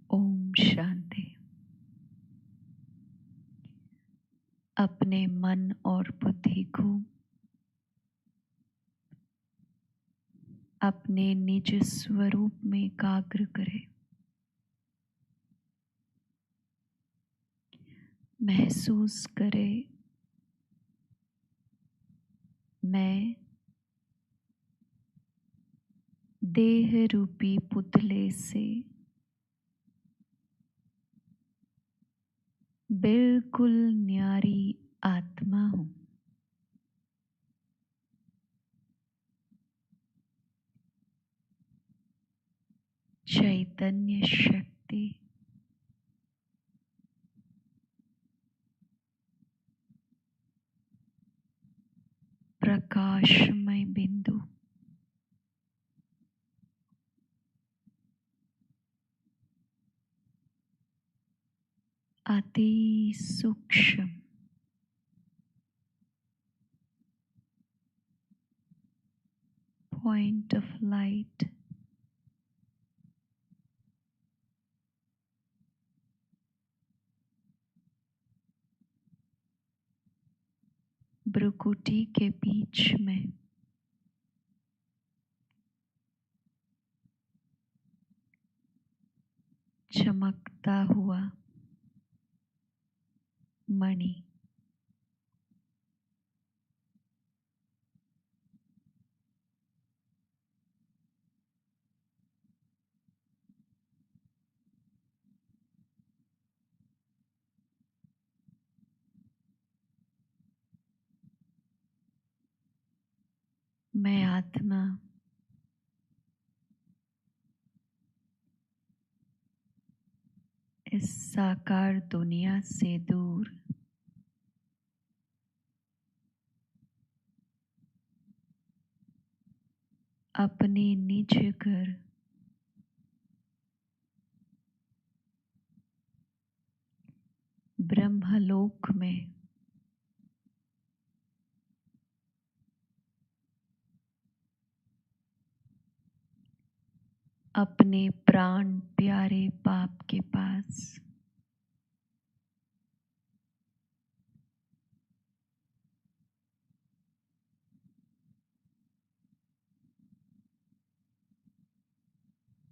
ओम शांति। अपने मन और बुद्धि को अपने निज स्वरूप में एकाग्र करें। महसूस करें, मैं देह रूपी पुतले से बिल्कुल न्यारी आत्मा हूँ। चैतन्य शक्ति प्रकाशमय बिंदु अति सूक्ष्म पॉइंट ऑफ लाइट भ्रुकुटी के बीच में चमकता हुआ मणि। मैं आत्मा इस साकार दुनिया से दूर अपने निज घर ब्रह्मलोक में अपने प्राण प्यारे बाप के पास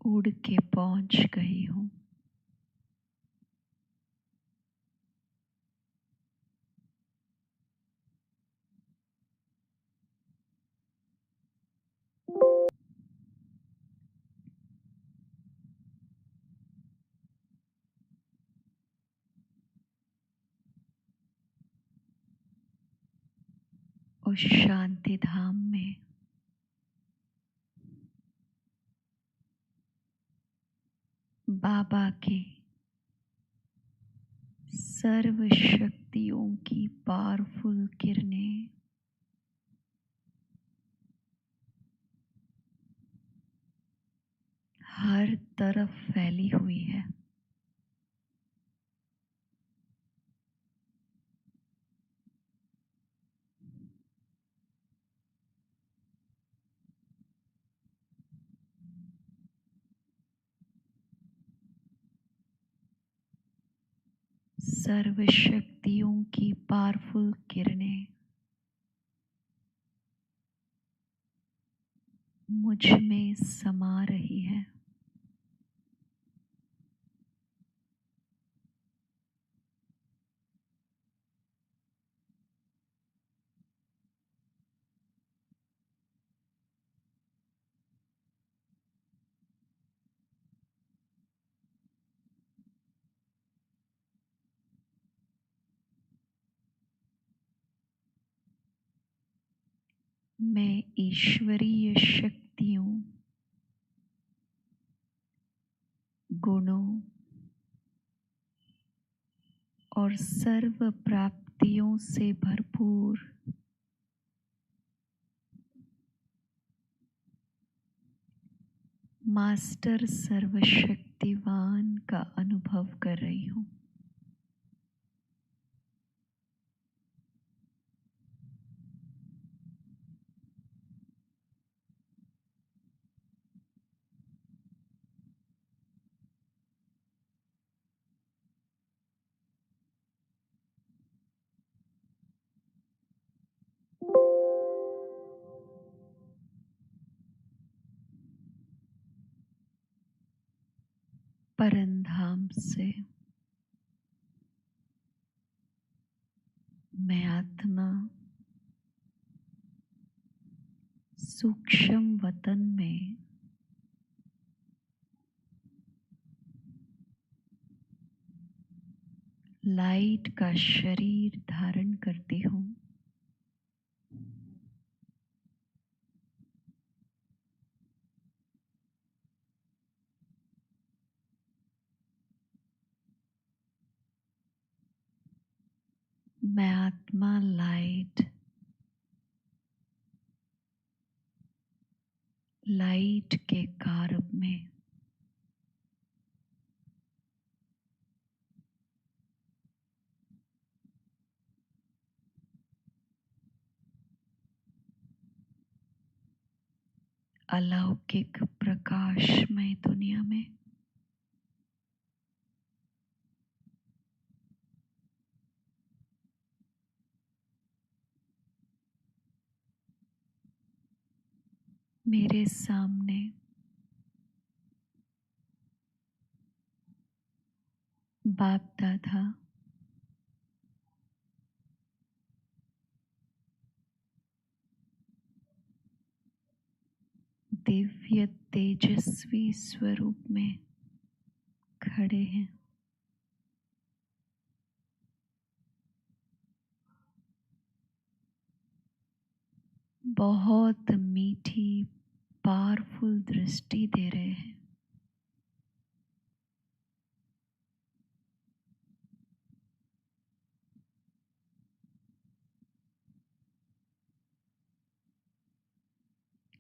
उड़ के पहुंच गई हूँ। उस शांति धाम में बाबा के सर्व शक्तियों की पावरफुल किरणें हर तरफ फैली हुई है। सर्व शक्तियों की पावरफुल किरणें मुझ में समा रही है। मैं ईश्वरीय शक्तियों, गुणों और सर्व प्राप्तियों से भरपूर मास्टर सर्वशक्तिवान का अनुभव कर रही हूँ। परमधाम से मैं आत्मा सूक्ष्म वतन में लाइट का शरीर धारण करती हूँ। मैं आत्मा लाइट के कारब में अलौकिक प्रकाशमय दुनिया में मेरे सामने बाप दादा दिव्य तेजस्वी स्वरूप में खड़े हैं। बहुत मीठी पावरफुल दृष्टि दे रहे हैं।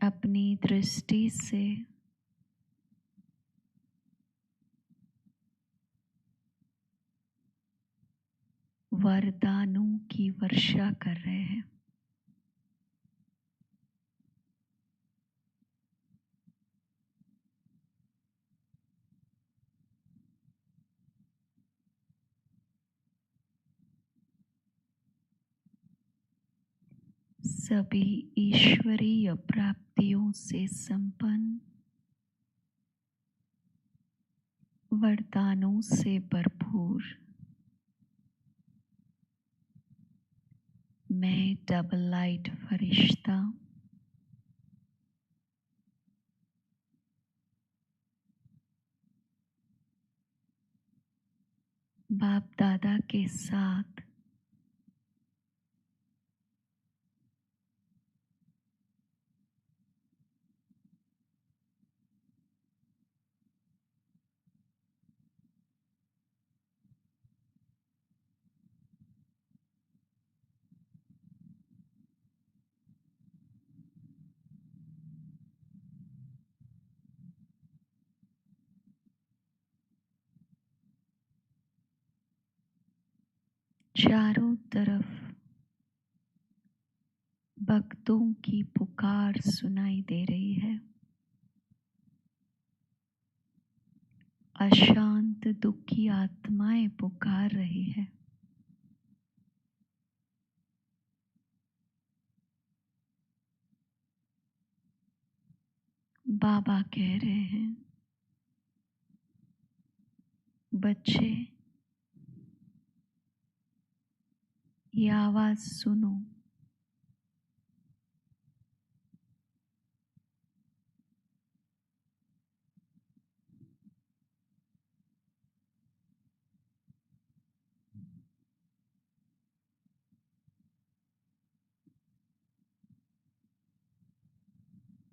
अपनी दृष्टि से वरदानों की वर्षा कर रहे हैं। सभी ईश्वरीय प्राप्तियों से संपन्न, वरदानों से भरपूर मैं डबल लाइट फरिश्ता बाप दादा के साथ चारों तरफ भक्तों की पुकार सुनाई दे रही है। अशांत दुखी आत्माएं पुकार रही है। बाबा कह रहे हैं, बच्चे ये आवाज सुनो।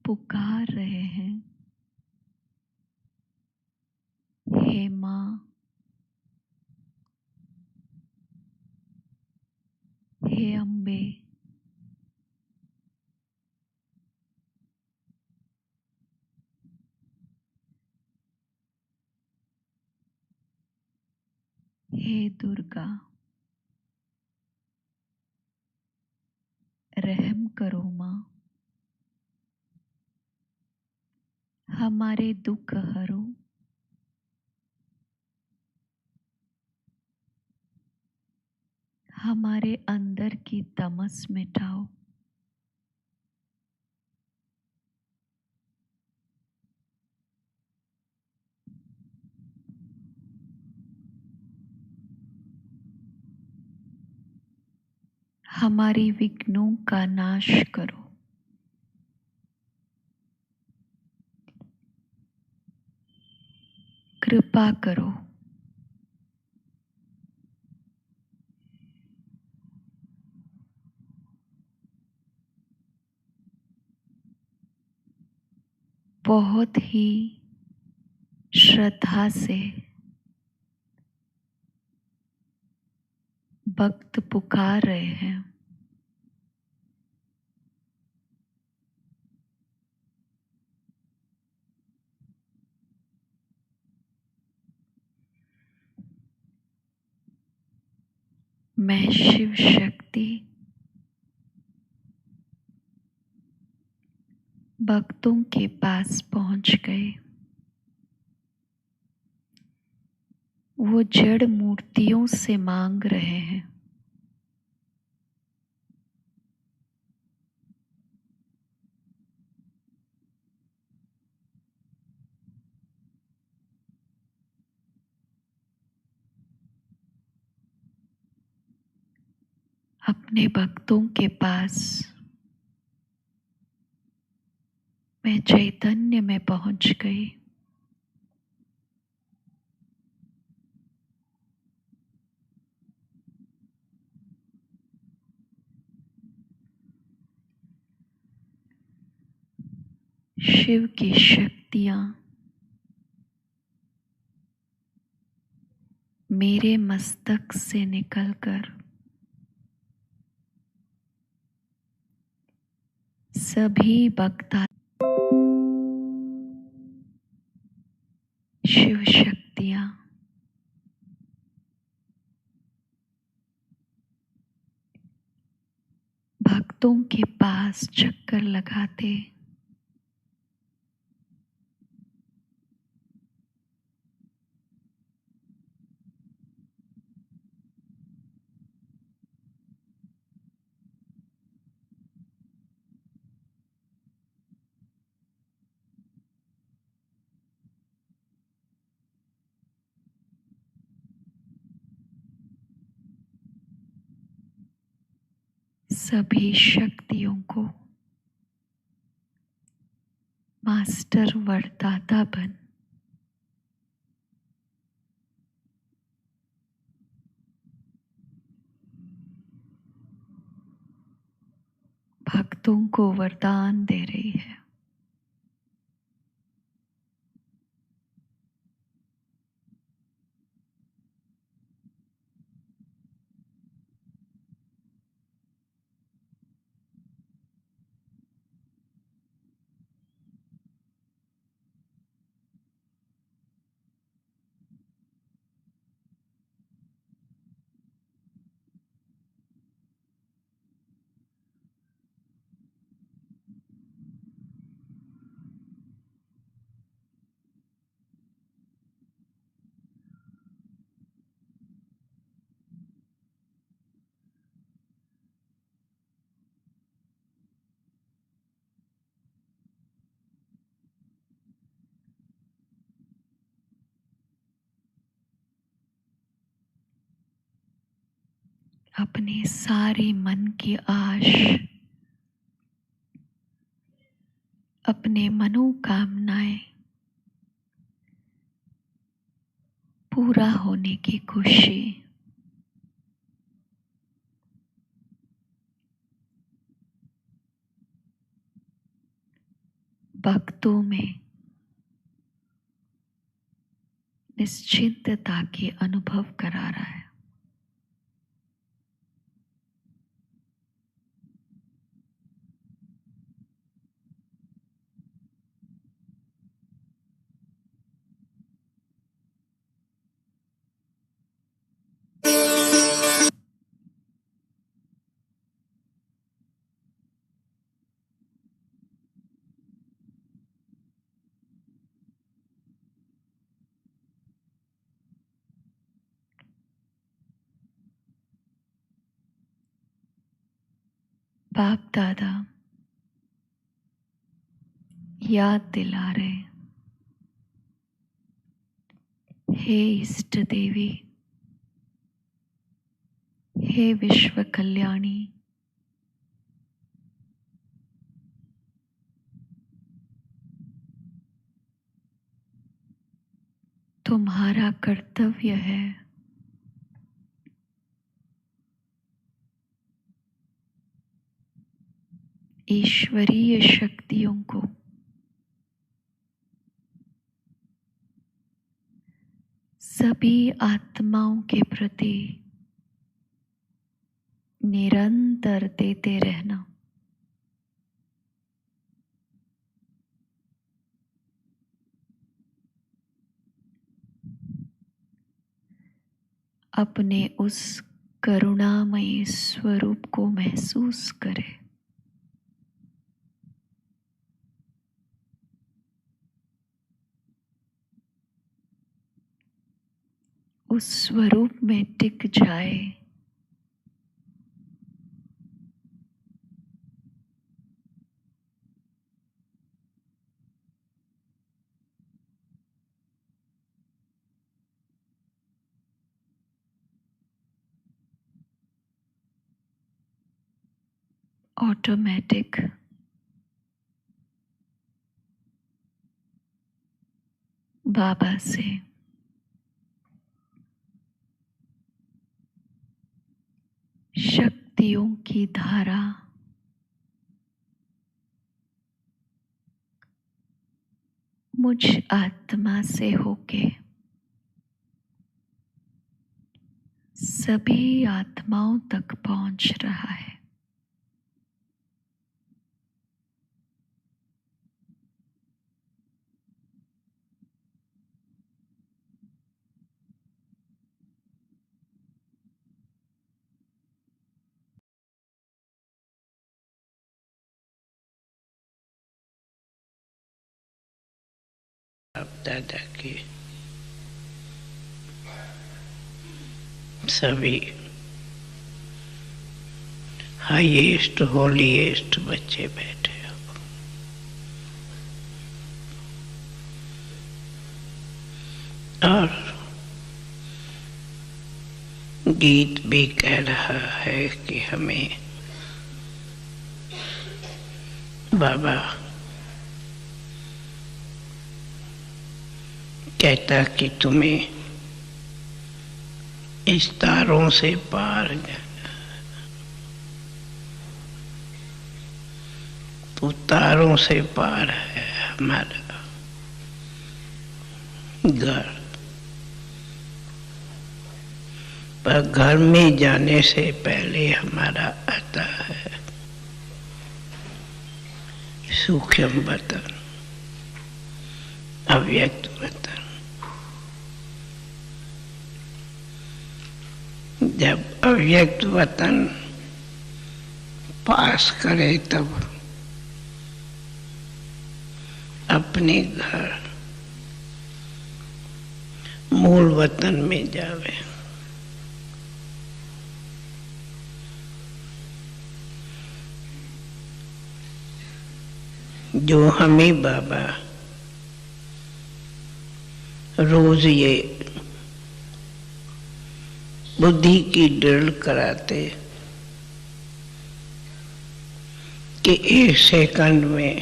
पुकार रहे हैं, हे माँ, हे अम्बे, हे दुर्गा, रहम करो माँ, हमारे दुख हरो, हमारे अंदर की तमस मिटाओ। हमारी विघ्नों का नाश करो। कृपा करो। बहुत ही श्रद्धा से भक्त पुकार रहे हैं। मैं शिव शक्ति भक्तों के पास पहुंच गए। वो जड़ मूर्तियों से मांग रहे हैं। अपने भक्तों के पास मैं चैतन्य में पहुंच गई। शिव की शक्तियां मेरे मस्तक से निकलकर सभी भक्ता शिव शक्तियां भक्तों के पास चक्कर लगाते सभी शक्तियों को मास्टर वरदाता बन भक्तों को वरदान दे रही है। अपने सारी मन की आश, अपने मनोकामनाएं पूरा होने की खुशी भक्तों में निश्चिंतता की अनुभव करा रहा है। बाप दादा याद दिला रहे, हे इष्ट देवी, हे विश्व कल्याणी, तुम्हारा कर्तव्य है ईश्वरीय शक्तियों को सभी आत्माओं के प्रति निरंतर देते रहना। अपने उस करुणामय स्वरूप को महसूस करें। उस स्वरूप में टिक जाए। ऑटोमेटिक बाबा से शक्तियों की धारा मुझ आत्मा से होके सभी आत्माओं तक पहुंच रहा है। बाप दादा के सभी हाईएस्ट होलीएस्ट बच्चे बैठे हो और गीत भी कह रहा है कि हमें बाबा कहता कि तुम्हें इस तारों से पार जाना, तो तारों से पार है हमारा घर। पर घर में जाने से पहले हमारा आता है सूक्ष्म वतन, अव्यक्त वतन। जब अव्यक्त वतन पास करे तब अपने घर मूल वतन में जावे। जो हमें बाबा रोज ये बुद्धि की ड्रिल कराते कि 1 सेकंड में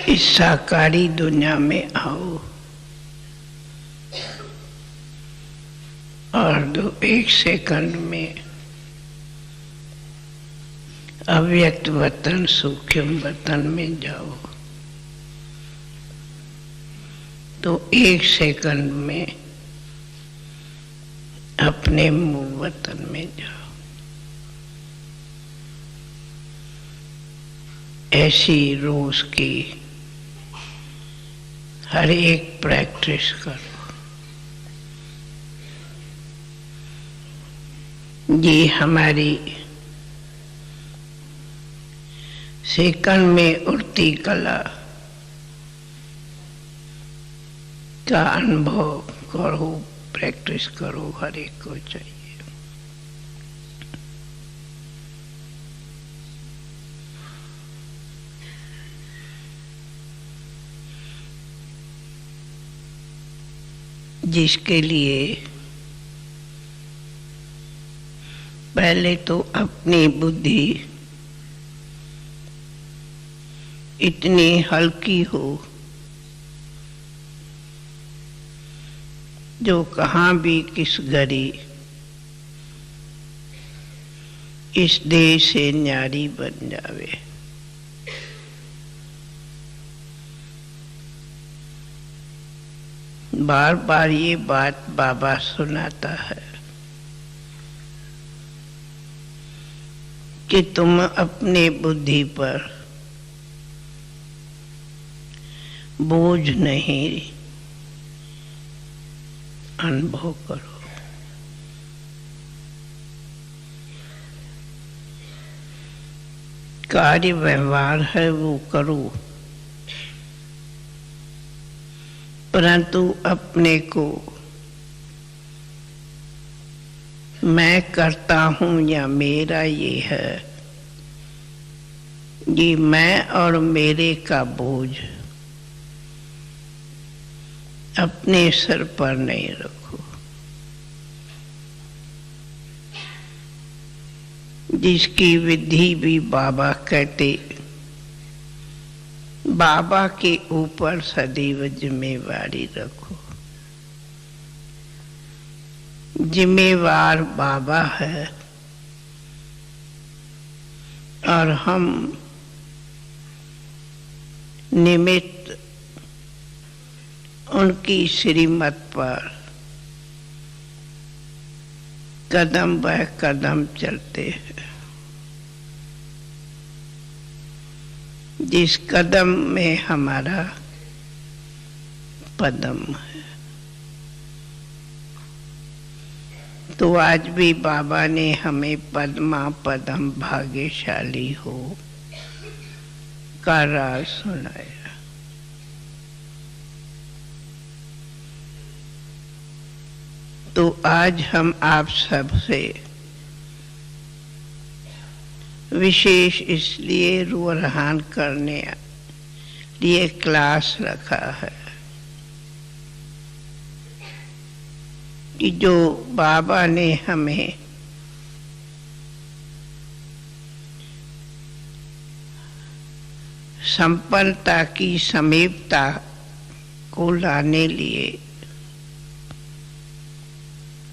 इस साकारी दुनिया में आओ और 1 सेकंड में अव्यक्त वतन सूक्ष्म वतन में जाओ, तो 1 सेकंड में अपने मूल वतन में जाओ। ऐसी रोज की हर एक प्रैक्टिस करो। ये हमारी सेकंड में उड़ती कला का अनुभव करो, प्रैक्टिस करो, हर एक को चाहिए। जिसके लिए पहले तो अपनी बुद्धि इतनी हल्की हो जो कहाँ भी किस घड़ी इस देह से न्यारी बन जावे। बार बार ये बात बाबा सुनाता है कि तुम अपने बुद्धि पर बोझ नहीं अनुभव करो। कार्य व्यवहार है वो करो, परंतु अपने को मैं करता हूं या मेरा ये है, ये मैं और मेरे का बोझ अपने सर पर नहीं रखो। जिसकी विधि भी बाबा कहते, बाबा के ऊपर सदैव जिम्मेवारी रखो। जिम्मेवार बाबा है और हम निमित्त उनकी श्रीमत पर कदम ब कदम चलते हैं। जिस कदम में हमारा पदम है। तो आज भी बाबा ने हमें पद्मा पदम भाग्यशाली हो का राज सुनाया। तो आज हम आप सबसे विशेष इसलिए रूहान करने लिए क्लास रखा है कि जो बाबा ने हमें संपन्नता की समीपता को लाने लिए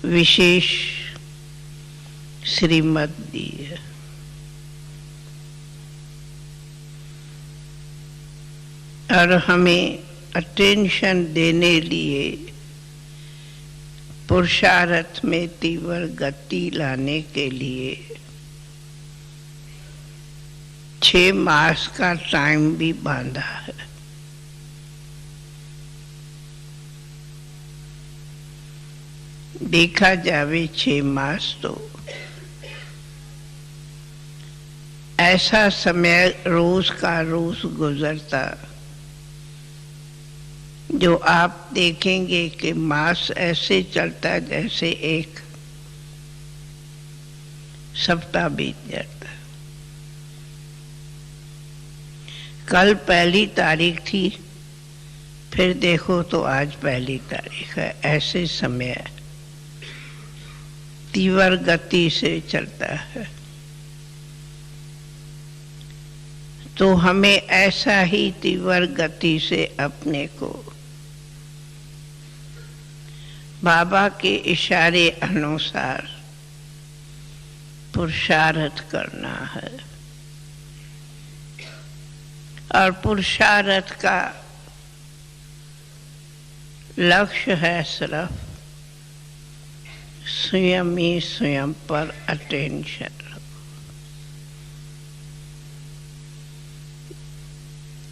विशेष श्रीमत दी है। और हमें अटेंशन देने लिए पुरुषार्थ में तीव्र गति लाने के लिए 6 मास का टाइम भी बांधा है। देखा जावे 6 मास तो ऐसा समय रोज का रोज गुजरता जो आप देखेंगे कि मास ऐसे चलता जैसे एक सप्ताह बीत जाता। कल 1 तारीख थी, फिर देखो तो आज 1 तारीख है। ऐसे समय तीव्र गति से चलता है, तो हमें ऐसा ही तीव्र गति से अपने को बाबा के इशारे अनुसार पुरुषार्थ करना है। और पुरुषार्थ का लक्ष्य है सिर्फ स्वयं ही स्वयं पर अटेंशन।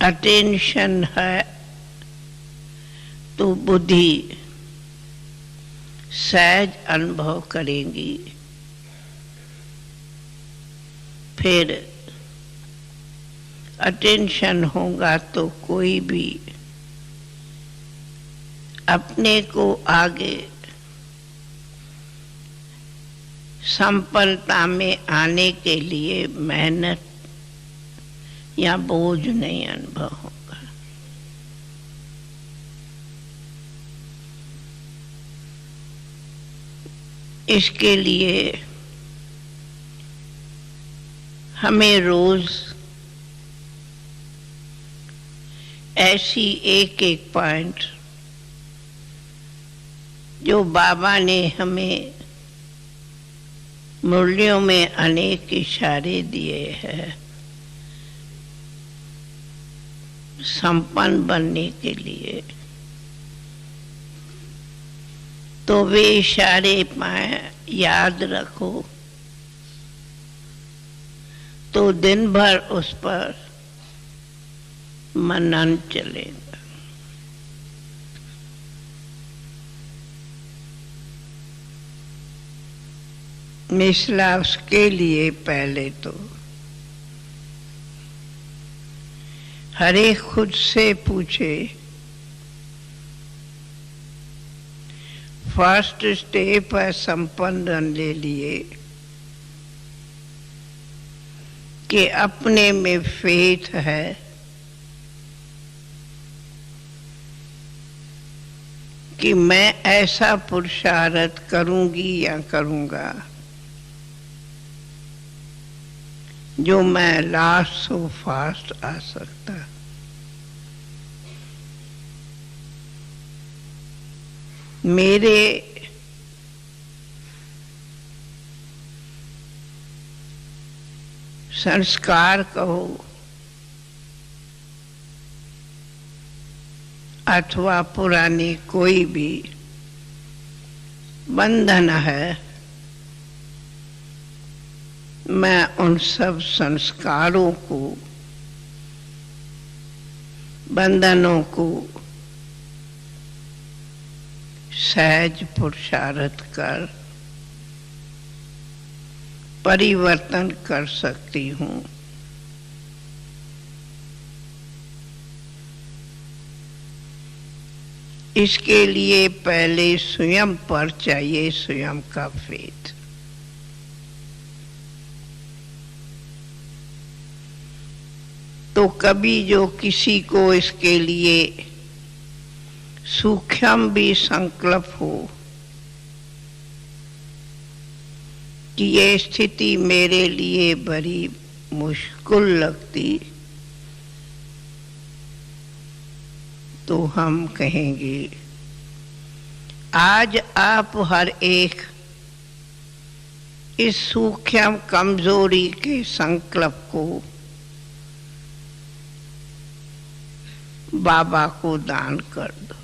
अटेंशन है तो बुद्धि सहज अनुभव करेंगी। फिर अटेंशन होगा तो कोई भी अपने को आगे संपन्नता में आने के लिए मेहनत या बोझ नहीं अनुभव होगा। इसके लिए हमें रोज ऐसी एक एक पॉइंट जो बाबा ने हमें मुरलियों में अनेक इशारे दिए हैं संपन्न बनने के लिए, तो वे इशारे याद रखो तो दिन भर उस पर मनन चलेगा। मिसला उसके लिए पहले तो हर एक खुद से पूछे, फर्स्ट स्टेप है संपन्न ले लिए कि अपने में फेथ है कि मैं ऐसा पुरुषार्थ करूंगी या करूंगा जो मैं लास्ट सो फास्ट आ सकता। मेरे संस्कार कहो अथवा पुरानी कोई भी बंधन है, मैं उन सब संस्कारों को बंधनों को सहज पुरुषार्थ कर परिवर्तन कर सकती हूँ। इसके लिए पहले स्वयं पर चाहिए स्वयं का फेथ। तो कभी जो किसी को इसके लिए सूक्ष्म भी संकल्प हो कि ये स्थिति मेरे लिए बड़ी मुश्किल लगती, तो हम कहेंगे आज आप हर एक इस सूक्ष्म कमजोरी के संकल्प को बाबा को दान कर दो।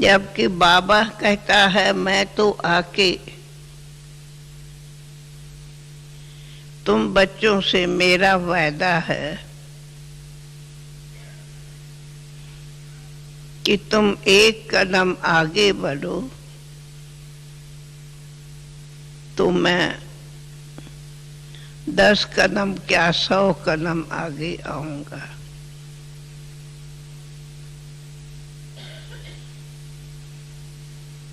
जबकि बाबा कहता है मैं तो आके तुम बच्चों से मेरा वादा है कि तुम एक कदम आगे बढ़ो तो मैं 10 कदम क्या 100 कदम आगे आऊंगा।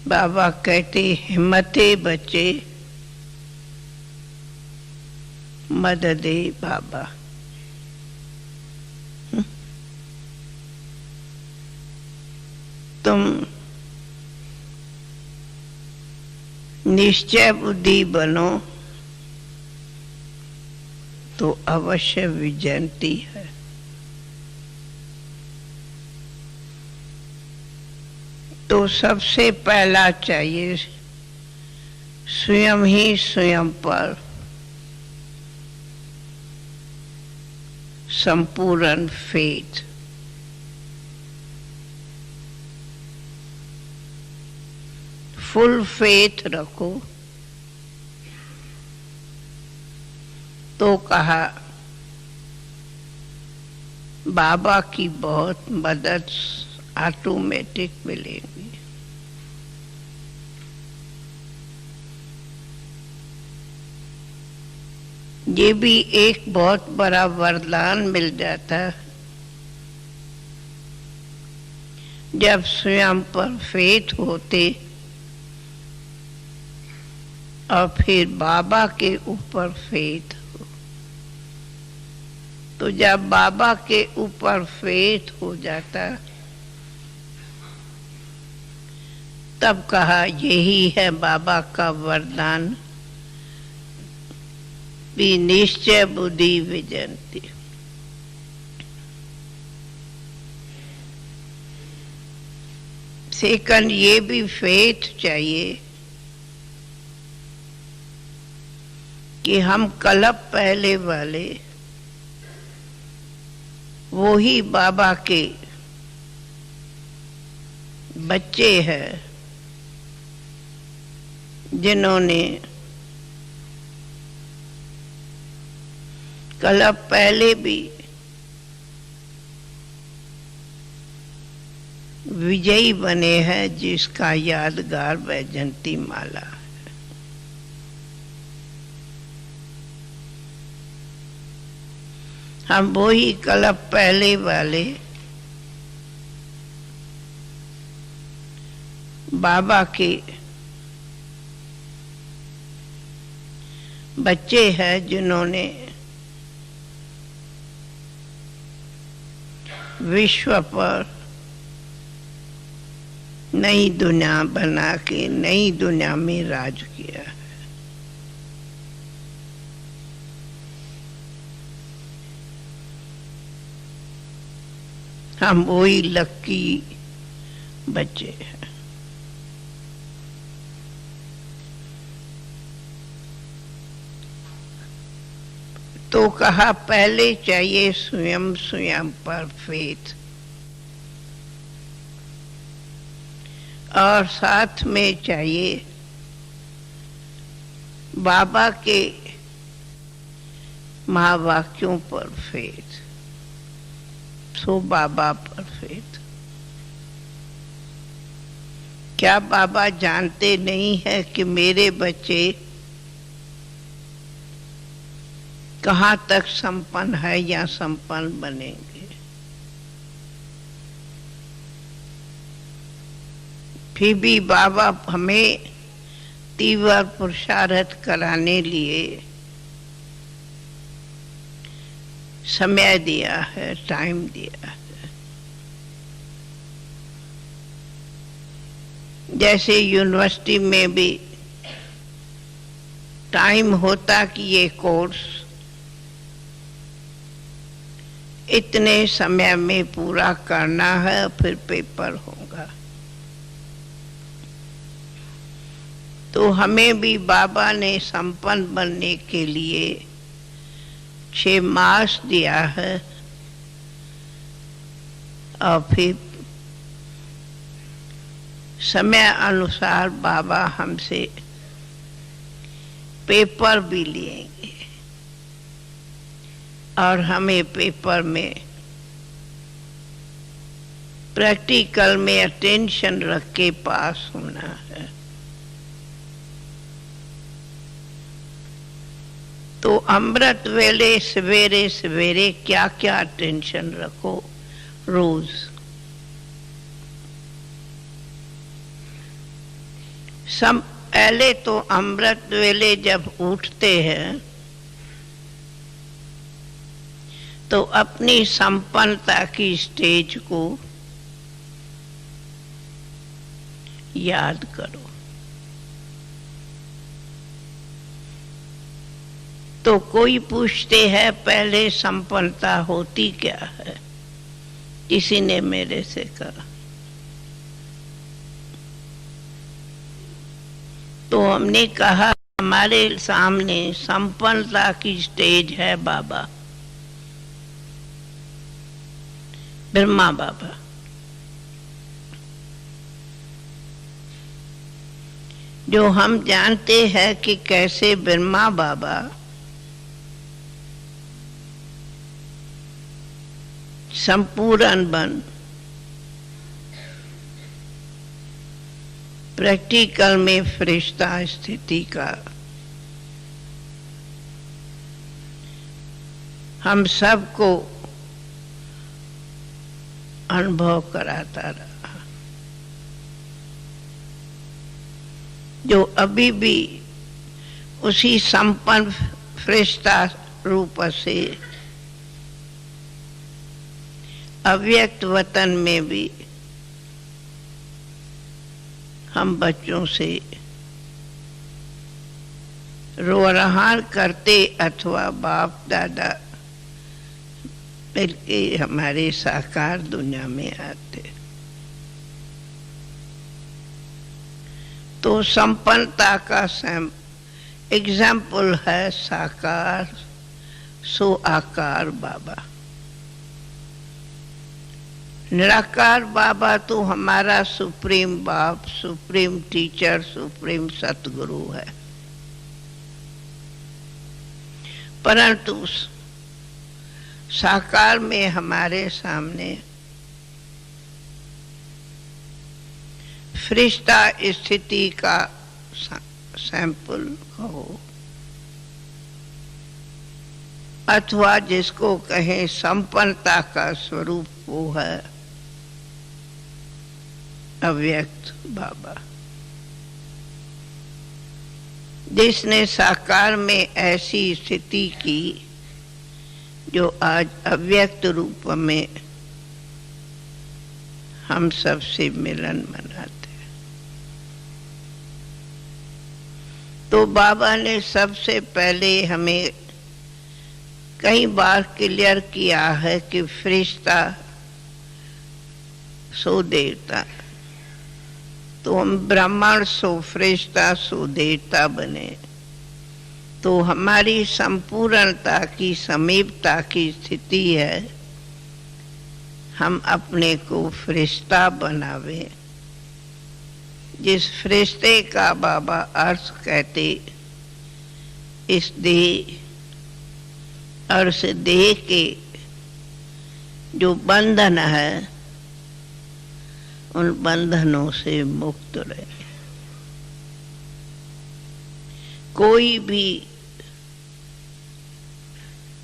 बाबा कहते हिम्मते बच्चे मददे बाबा। तुम निश्चय बुद्धि बनो तो अवश्य विजयंती है। तो सबसे पहला चाहिए स्वयं ही स्वयं पर संपूर्ण फेथ। फुल फेथ रखो। तो कहा बाबा की बहुत मदद ऑटोमेटिक मिलेगी। ये भी एक बहुत बड़ा वरदान मिल जाता जब स्वयं पर फेथ होते और फिर बाबा के ऊपर फेथ हो। तो जब बाबा के ऊपर फेथ हो जाता तब कहा यही है बाबा का वरदान, भी निश्चय बुद्धि विजयंती। सेकंड ये भी फेथ चाहिए कि हम कल्प पहले वाले वो ही बाबा के बच्चे हैं जिन्होंने कल्प पहले भी विजयी बने हैं, जिसका यादगार वैजयंती माला है। हम वो ही कल्प पहले वाले बाबा के बच्चे हैं जिन्होंने विश्व पर नई दुनिया बना के नई दुनिया में राज किया है। हम वही लक्की बच्चे हैं। तो कहा पहले चाहिए स्वयं स्वयं पर फेथ और साथ में चाहिए बाबा के महावाक्यों पर फेथ। सो बाबा पर फेथ। क्या बाबा जानते नहीं है कि मेरे बच्चे कहाँ तक संपन्न है या संपन्न बनेंगे? फिर भी बाबा हमें तीव्र पुरुषार्थ कराने लिए समय दिया है, टाइम दिया है। जैसे यूनिवर्सिटी में भी टाइम होता कि ये कोर्स इतने समय में पूरा करना है, फिर पेपर होगा। तो हमें भी बाबा ने संपन्न बनने के लिए 6 मास दिया है और फिर समय अनुसार बाबा हमसे पेपर भी लेंगे और हमें पेपर में प्रैक्टिकल में अटेंशन रख के पास होना है। तो अमृत वेले सवेरे सवेरे क्या क्या अटेंशन रखो रोज। पहले तो अमृत वेले जब उठते हैं तो अपनी संपन्नता की स्टेज को याद करो। तो कोई पूछते हैं पहले संपन्नता होती क्या है? किसी ने मेरे से कहा, तो हमने कहा हमारे सामने संपन्नता की स्टेज है बाबा, ब्रह्मा बाबा। जो हम जानते हैं कि कैसे ब्रह्मा बाबा संपूर्ण बन प्रैक्टिकल में फरिश्ता स्थिति का हम सबको अनुभव कराता रहा, जो अभी भी उसी संपन्न फरिश्ता रूप से अव्यक्त वतन में भी हम बच्चों से रोरहान करते अथवा बाप दादा मिलके हमारे साकार दुनिया में आते। तो संपन्नता का एग्जाम्पल है साकार सो आकार बाबा। निराकार बाबा तो हमारा सुप्रीम बाप, सुप्रीम टीचर, सुप्रीम सतगुरु है, परंतु साकार में हमारे सामने फरिश्ता स्थिति का सैंपल कहो अथवा जिसको कहें संपन्नता का स्वरूप, वो है अव्यक्त बाबा, जिसने साकार में ऐसी स्थिति की जो आज अव्यक्त रूप में हम सबसे मिलन मनाते हैं। तो बाबा ने सबसे पहले हमें कई बार क्लियर किया है कि फरिश्ता सो देवता, तो हम ब्राह्मण सो फरिश्ता सो देवता बने। तो हमारी संपूर्णता की समीपता की स्थिति है हम अपने को फरिश्ता बनावे, जिस फरिश्ते का बाबा अर्थ कहते इस देह और इस देह के जो बंधन है उन बंधनों से मुक्त रहे। कोई भी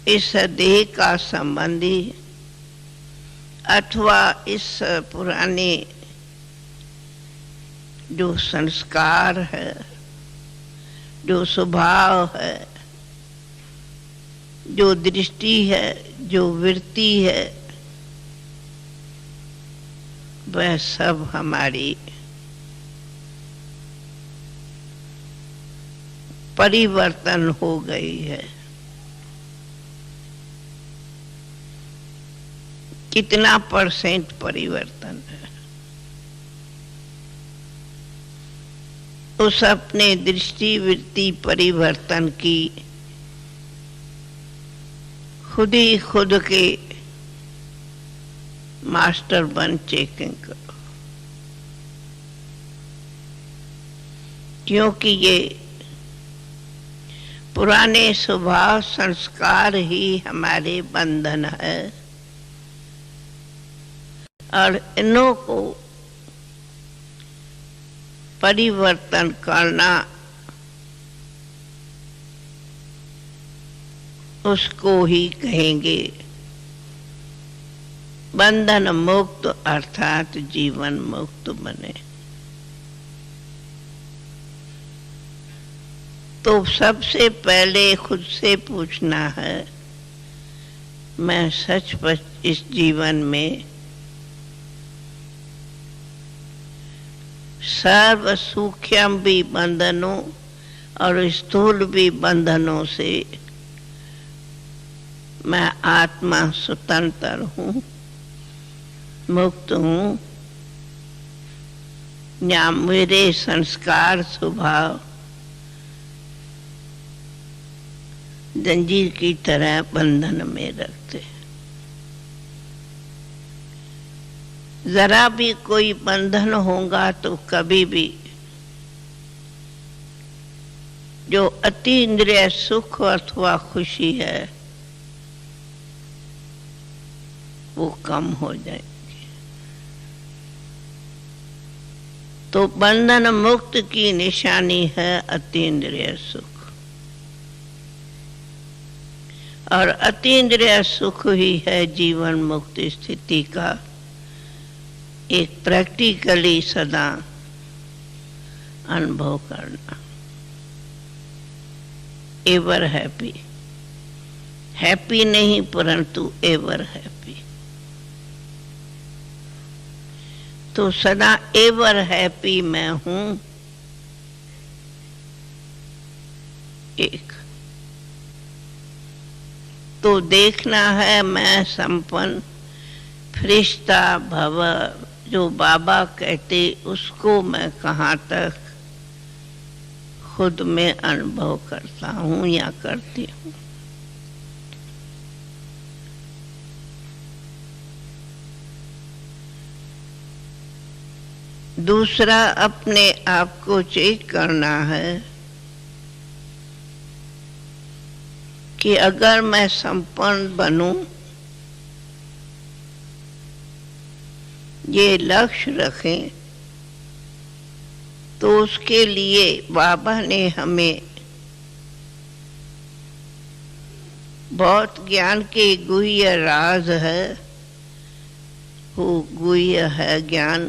इस देह का संबंधी अथवा इस पुराने जो संस्कार है, जो स्वभाव है, जो दृष्टि है, जो वृत्ति है, वह सब हमारी परिवर्तन हो गई है। कितना % परिवर्तन है? उस अपने दृष्टि वृत्ति परिवर्तन की खुद ही खुद के मास्टर बन चेकिंग करो, क्योंकि ये पुराने स्वभाव संस्कार ही हमारे बंधन है और इन्हों को परिवर्तन करना उसको ही कहेंगे बंधन मुक्त, अर्थात जीवन मुक्त बने। तो सबसे पहले खुद से पूछना है मैं सचमुच इस जीवन में सर्व सूक्ष्म भी बंधनों और स्थूल भी बंधनों से मैं आत्मा स्वतंत्र हूँ, मुक्त हूँ, या मेरे संस्कार स्वभाव जंजीर की तरह बंधन में रखते। जरा भी कोई बंधन होगा तो कभी भी जो अतीन्द्रिय सुख अथवा खुशी है वो कम हो जाएगी। तो बंधन मुक्त की निशानी है अतीन्द्रिय सुख, और अतीन्द्रिय सुख ही है जीवन मुक्त स्थिति का एक प्रैक्टिकली सदा अनुभव करना। एवर हैप्पी, हैप्पी नहीं परंतु एवर हैप्पी। तो सदा एवर हैप्पी मैं हूं। एक तो देखना है मैं संपन्न फरिश्ता भव जो बाबा कहते, उसको मैं कहाँ तक खुद में अनुभव करता हूँ या करती हूँ। दूसरा, अपने आप को चेक करना है कि अगर मैं संपन्न बनूं, ये लक्ष्य रखें, तो उसके लिए बाबा ने हमें बहुत ज्ञान के गुह्य राज है, वो गुह्य है ज्ञान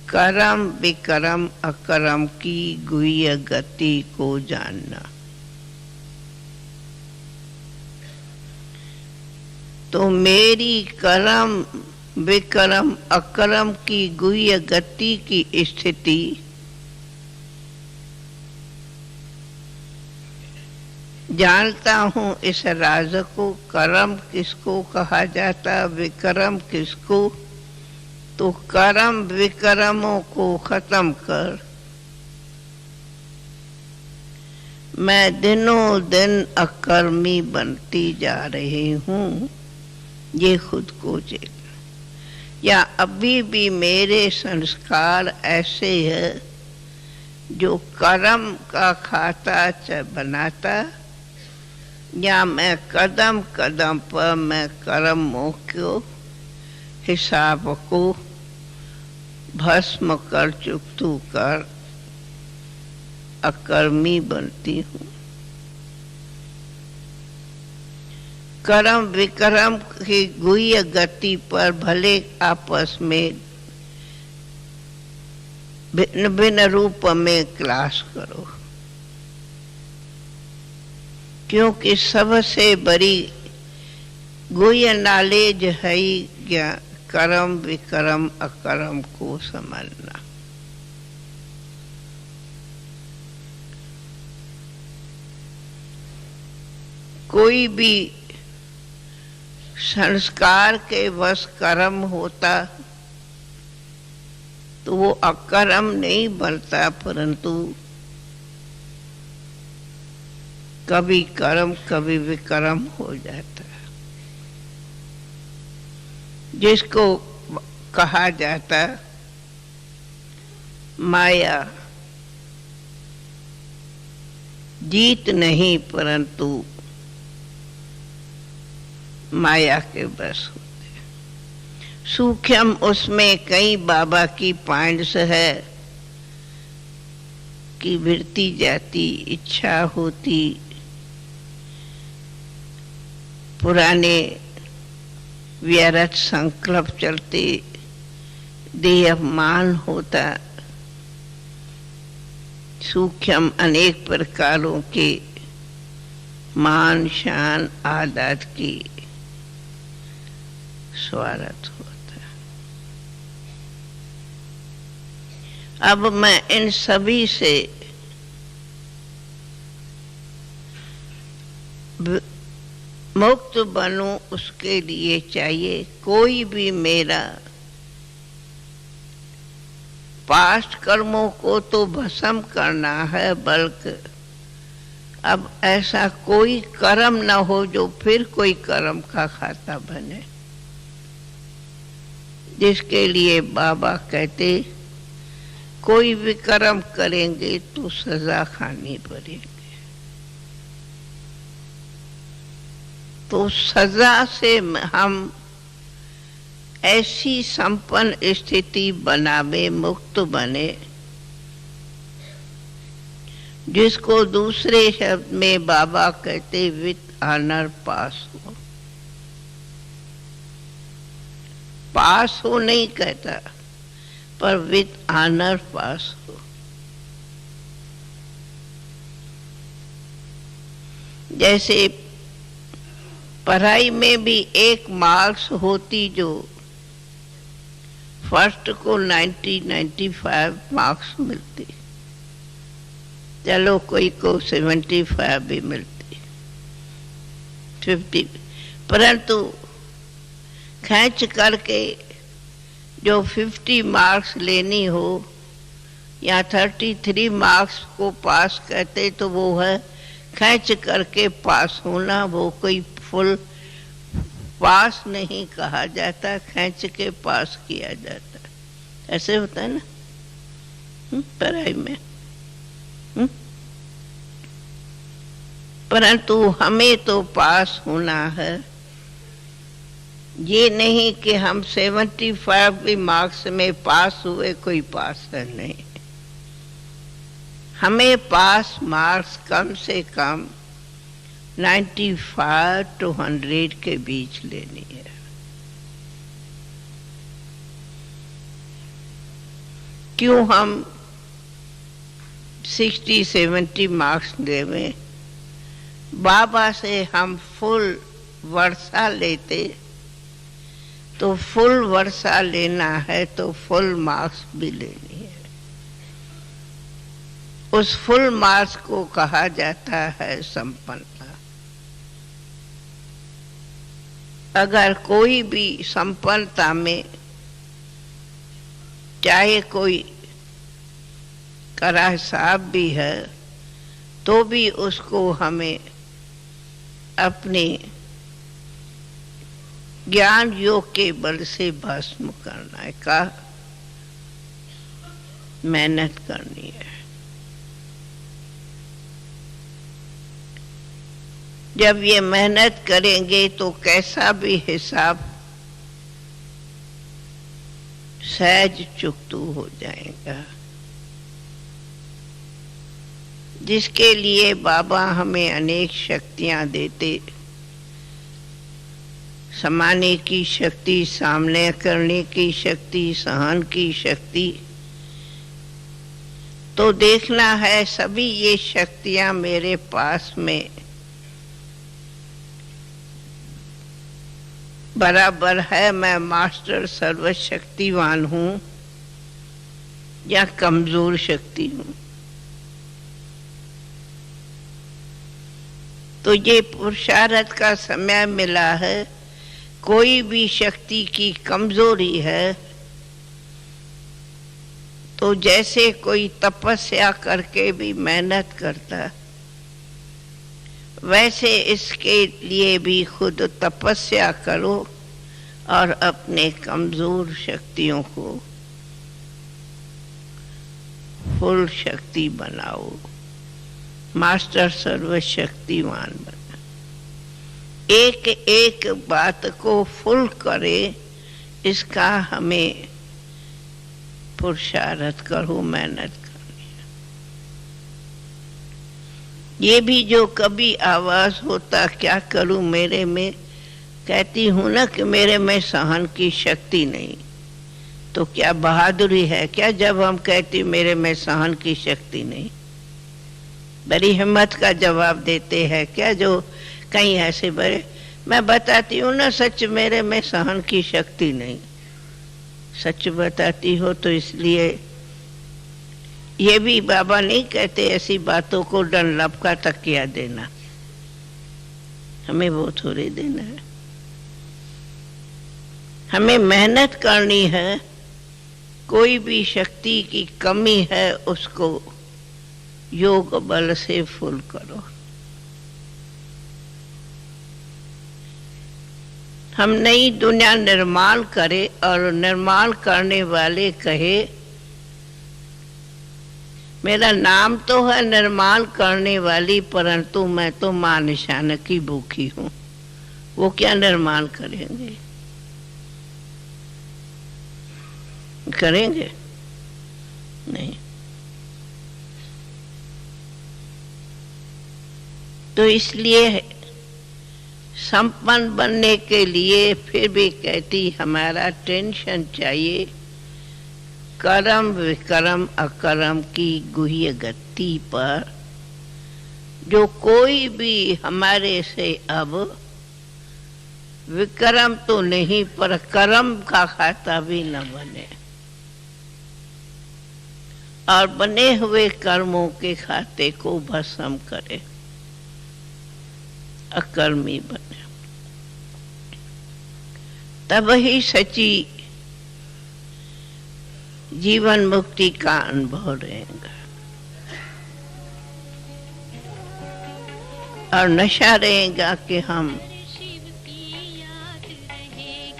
कर्म विकर्म अकर्म की गुह्य गति को जानना। तो मेरी कर्म विकर्म अकर्म की गुह्य गति की स्थिति जानता हूँ। इस राज को कर्म किसको कहा जाता, विकर्म किसको, तो कर्म विकर्मों को खत्म कर मैं दिनों दिन अकर्मी बनती जा रही हूँ, ये खुद को चेक। या अभी भी मेरे संस्कार ऐसे है जो कर्म का खाता बनाता, या मैं कदम कदम पर मैं कर्मों को हिसाब को भस्म कर चुकतू कर अकर्मी बनती हूँ। कर्म विकर्म की गुह्य गति पर भले आपस में भिन्न भिन्न रूप में क्लास करो, क्योंकि सबसे बड़ी गुह्य नॉलेज है ही ज्ञान कर्म विकर्म अकर्म को समझना। कोई भी संस्कार के वश कर्म होता तो वो अकर्म नहीं बनता, परंतु कभी कर्म कभी विकर्म हो जाता है, जिसको कहा जाता माया। जीत नहीं परंतु माया के बस होते। सूक्ष्म उसमें कई बाबा की पॉइंट्स है कि वृत्ति जाती, इच्छा होती, पुराने व्यर्थ संकल्प चलते, देह मान होता, सूक्ष्म अनेक प्रकारों के मान शान आदत की स्वार्थ होता है। अब मैं इन सभी से मुक्त बनूं, उसके लिए चाहिए कोई भी मेरा पास्ट कर्मों को तो भस्म करना है, बल्कि अब ऐसा कोई कर्म न हो जो फिर कोई कर्म का खाता बने, जिसके लिए बाबा कहते कोई भी कर्म करेंगे तो सजा खानी पड़ेगी। तो सजा से हम ऐसी संपन्न स्थिति बनावे, मुक्त बने, जिसको दूसरे शब्द में बाबा कहते विथ ऑनर पास हो। पास हो नहीं कहता, पर विथ ऑनर पास हो। जैसे पढ़ाई में भी एक मार्क्स होती, जो फर्स्ट को 90-95 मार्क्स मिलती, चलो कोई को 75 भी मिलती, 50, परंतु खींच करके जो 50 मार्क्स लेनी हो या 33 मार्क्स को पास कहते, तो वो है खींच करके पास होना। वो कोई फुल पास नहीं कहा जाता, खींच के पास किया जाता। ऐसे होता है ना पढ़ाई में। परंतु हमें तो पास होना है। ये नहीं कि हम 75 भी मार्क्स में पास हुए, कोई पास है नहीं। हमें पास मार्क्स कम से कम 95 to 100 के बीच लेनी है। क्यों हम 60-70 मार्क्स देवें? बाबा से हम फुल वर्षा लेते, तो फुल वर्षा लेना है तो फुल मार्क्स भी लेनी है। उस फुल मार्क्स को कहा जाता है संपन्नता। अगर कोई भी संपन्नता में, चाहे कोई करा साहब भी है, तो भी उसको हमें अपने ज्ञान योग के बल से भस्म करना है, का मेहनत करनी है। जब ये मेहनत करेंगे तो कैसा भी हिसाब सहज चुकतू हो जाएगा, जिसके लिए बाबा हमें अनेक शक्तियां देते। समाने की शक्ति, सामने करने की शक्ति, सहन की शक्ति। तो देखना है सभी ये शक्तियां मेरे पास में बराबर है। मैं मास्टर सर्वशक्तिवान हूं या कमजोर शक्ति हूं। तो ये पुरुषार्थ का समय मिला है। कोई भी शक्ति की कमजोरी है, तो जैसे कोई तपस्या करके भी मेहनत करता, वैसे इसके लिए भी खुद तपस्या करो और अपने कमजोर शक्तियों को फुल शक्ति बनाओ। मास्टर सर्वशक्तिवान बना, एक एक बात को फुल करे, इसका हमें पुरुषार्थ करो, मेहनत करनी है। ये भी जो कभी आवाज होता क्या करूं मेरे में, कहती हूं ना कि मेरे में सहन की शक्ति नहीं, तो क्या बहादुरी है क्या जब हम कहती मेरे में सहन की शक्ति नहीं? बड़ी हिम्मत का जवाब देते हैं क्या जो कहीं ऐसे बड़े मैं बताती हूँ ना सच, मेरे में सहन की शक्ति नहीं। सच बताती हो तो इसलिए ये भी बाबा नहीं कहते ऐसी बातों को डनलप का तकिया देना, हमें वो थोड़ी देना है। हमें मेहनत करनी है, कोई भी शक्ति की कमी है उसको योग बल से फुल करो। हम नई दुनिया निर्माण करें और निर्माण करने वाले कहे मेरा नाम तो है निर्माण करने वाली, परंतु मैं तो मां निशान की भूखी हूं। वो क्या निर्माण करेंगे? करेंगे नहीं। तो इसलिए संपन्न बनने के लिए फिर भी कहती हमारा टेंशन चाहिए कर्म विकर्म अकर्म की गुह्य गति पर। जो कोई भी हमारे से अब विकर्म तो नहीं पर कर्म का खाता भी न बने, और बने हुए कर्मों के खाते को भस्म करे, अकर्मी बने, तब ही सच्ची जीवन मुक्ति का अनुभव रहेगा। और नशा रहेगा कि हम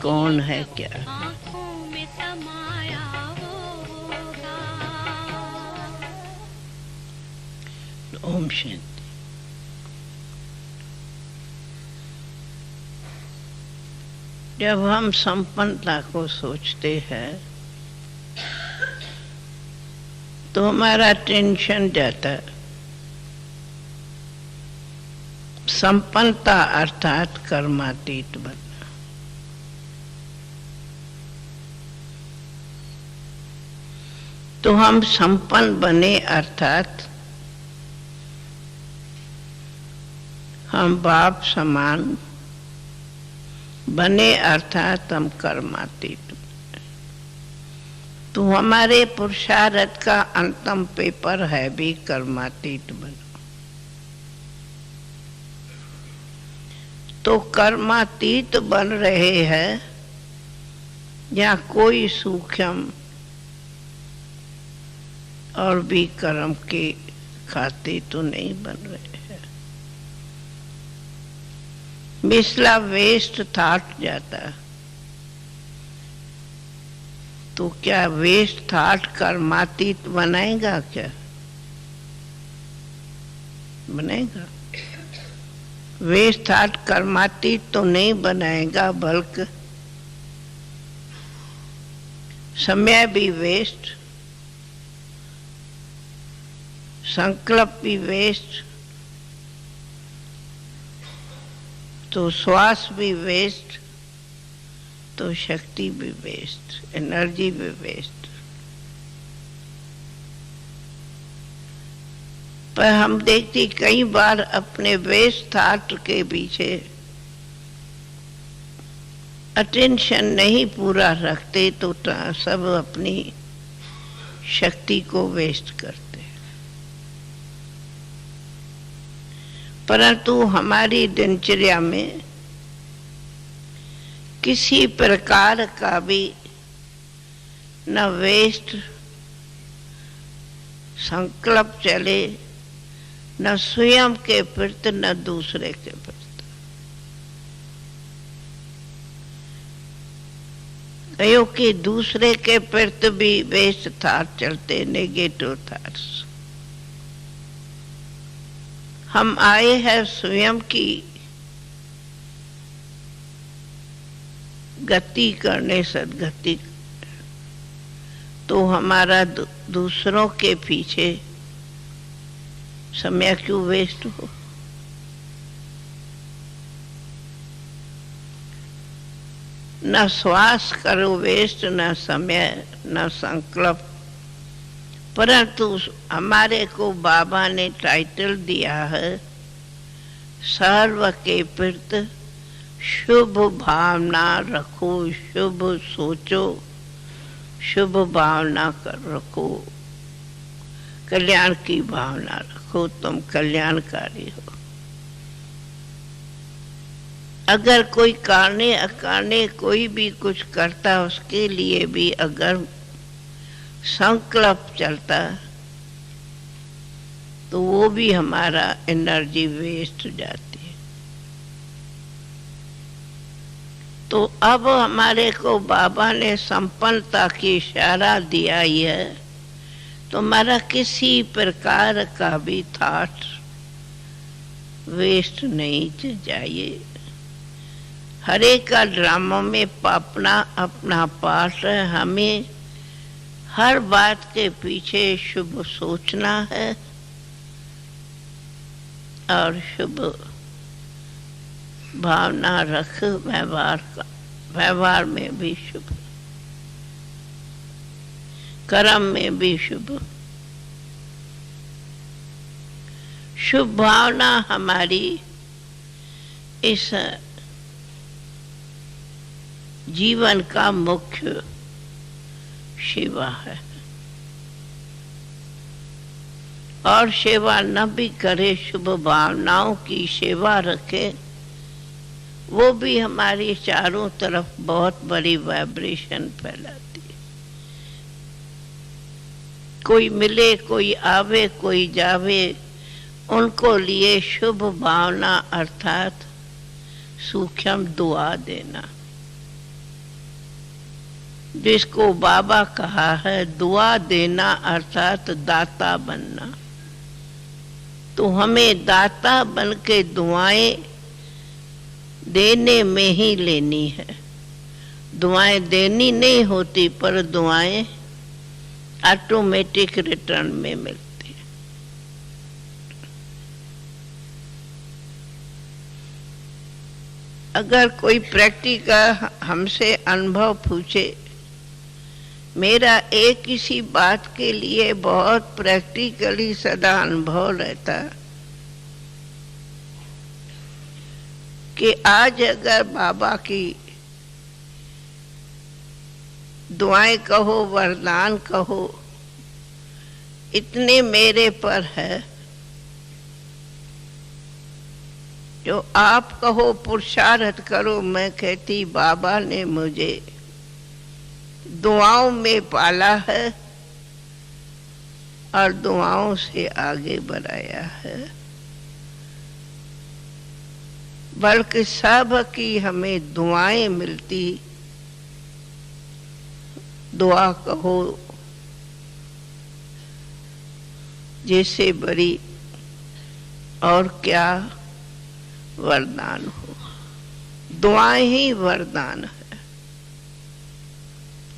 कौन है क्या। ओम शांति। जब हम संपन्नता को सोचते हैं तो हमारा टेंशन जाता है। संपन्नता अर्थात कर्मातीत बनना। तो हम संपन्न बने अर्थात हम बाप समान बने अर्थात हम कर्मातीत। तो हमारे पुरुषार्थ का अंतिम पेपर है भी कर्मातीत बनो। तो कर्मातीत बन रहे हैं या कोई सूक्ष्म और भी कर्म के खाते तो नहीं बन रहे हैं। मिसला वेस्ट थाट जाता। तो क्या वेस्ट थाट कर्मातीत बनाएगा? क्या बनेगा? वेस्ट थाट कर्मातीत तो नहीं बनाएगा, बल्कि समय भी वेस्ट, संकल्प भी वेस्ट, तो श्वास भी वेस्ट, तो शक्ति भी वेस्ट, एनर्जी भी वेस्ट। पर हम देखते कई बार अपने वेस्ट थाट के पीछे अटेंशन नहीं पूरा रखते तो सब अपनी शक्ति को वेस्ट करते। परंतु हमारी दिनचर्या में किसी प्रकार का भी न वेस्ट संकल्प चले, न स्वयं के प्रति न दूसरे के प्रति। कहो कि दूसरे के प्रति भी वेस्ट थाट चलते, नेगेटिव थाट्स। हम आए हैं स्वयं की गति करने, सदगति। तो हमारा दूसरों के पीछे समय क्यों वेस्ट हो? न श्वास करो वेस्ट, न समय, न संकल्प। परंतु हमारे को बाबा ने टाइटल दिया है सर्व के प्रति शुभ भावना रखो, शुभ सोचो, शुभ भावना कर रखो, कल्याण की भावना रखो, तुम कल्याणकारी हो। अगर कोई कारणे अकारणे कोई भी कुछ करता, उसके लिए भी अगर संकल्प चलता तो वो भी हमारा एनर्जी वेस्ट हो जाती है। तो अब हमारे को बाबा ने संपन्नता की इशारा दिया ही है, तो हमारा किसी प्रकार का भी थॉट वेस्ट नहीं चाहिए। हर एक का ड्रामा में अपना अपना पार्ट है। हमें हर बात के पीछे शुभ सोचना है और शुभ भावना रख, व्यवहार में भी शुभ, कर्म में भी शुभ। शुभ भावना हमारी इस जीवन का मुख्य सेवा है। और सेवा न भी करे, शुभ भावनाओं की सेवा रखे, वो भी हमारी चारों तरफ बहुत बड़ी वाइब्रेशन फैलाती है। कोई मिले, कोई आवे, कोई जावे, उनको लिए शुभ भावना अर्थात सूक्ष्म दुआ देना, जिसको बाबा कहा है दुआ देना अर्थात दाता बनना। तो हमें दाता बन के दुआएं देने में ही लेनी है। दुआएं देनी नहीं होती, पर दुआएं ऑटोमेटिक रिटर्न में मिलती है। अगर कोई प्रैक्टिकल हमसे अनुभव पूछे, मेरा एक किसी बात के लिए बहुत प्रैक्टिकली सदा अनुभव रहता कि आज अगर बाबा की दुआएं कहो, वरदान कहो, इतने मेरे पर है, जो आप कहो पुरुषार्थ करो, मैं कहती बाबा ने मुझे दुआओं में पाला है और दुआओं से आगे बढ़ाया है। बल्कि सब की हमें दुआएं मिलती। दुआ कहो जैसे बड़ी और क्या वरदान हो। दुआएं ही वरदान है।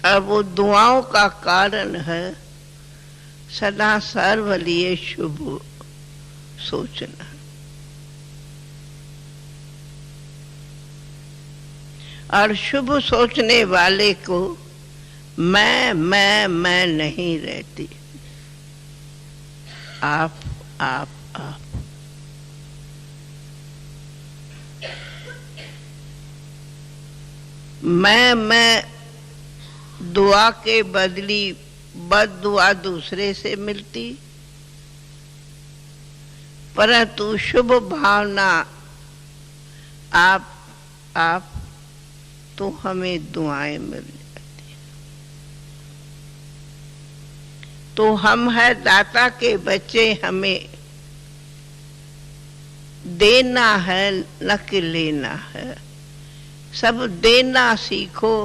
और वो दुआओं का कारण है सदा सर्व लिए शुभ सोचना। और शुभ सोचने वाले को मैं नहीं रहती। आप मैं दुआ के बदली बद दुआ दूसरे से मिलती, परंतु शुभ भावना आप तो हमें दुआएं मिल जाती। तो हम है दाता के बच्चे, हमें देना है न कि लेना है। सब देना सीखो,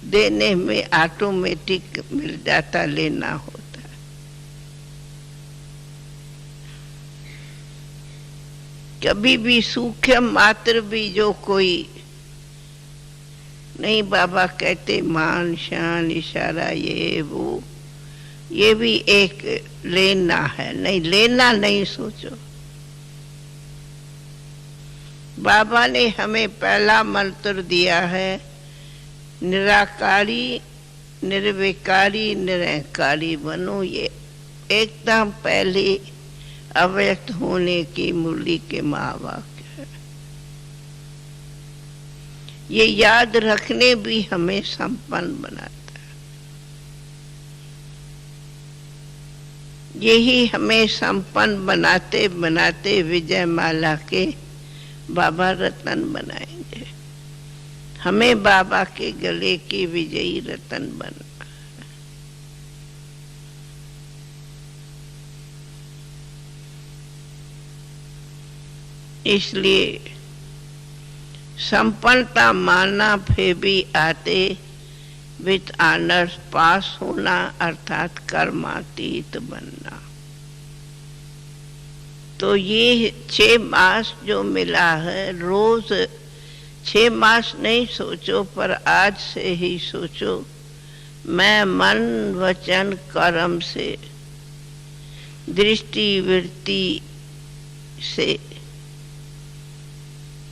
देने में ऑटोमेटिक मिल जाता, लेना होता है। कभी भी सूक्ष्म मात्र भी जो कोई नहीं, बाबा कहते मान शान इशारा ये वो, ये भी एक लेना है। नहीं, लेना नहीं सोचो। बाबा ने हमें पहला मंत्र दिया है, निराकारी निर्विकारी निरंकारी बनो। ये एकदम पहले अव्यक्त होने की मूली के महावाक्य है। ये याद रखने भी हमें संपन्न बनाता है। यही हमें संपन्न बनाते बनाते विजय माला के बाबा रतन बनाएंगे। हमें बाबा के गले के विजयी रतन बनना। इसलिए संपन्नता मानना, फिर भी आते विथ ऑनर्स पास होना, अर्थात कर्मातीत बनना। तो ये 6 मास जो मिला है, रोज 6 मास नहीं सोचो, पर आज से ही सोचो, मैं मन वचन कर्म से, दृष्टि वृत्ति से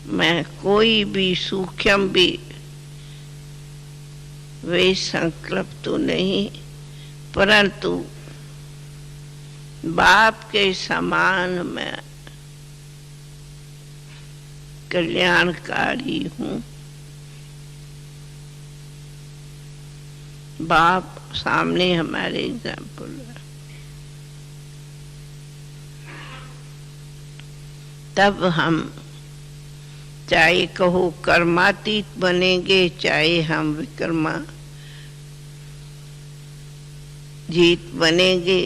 मैं कोई भी सूक्ष्म भी वे संकल्प तो नहीं, परंतु बाप के समान मैं कल्याणकारी हूँ। बाप सामने हमारे एग्जाम्पल है। तब हम चाहे कहो कर्मातीत बनेंगे, चाहे हम विकर्मा जीत बनेंगे,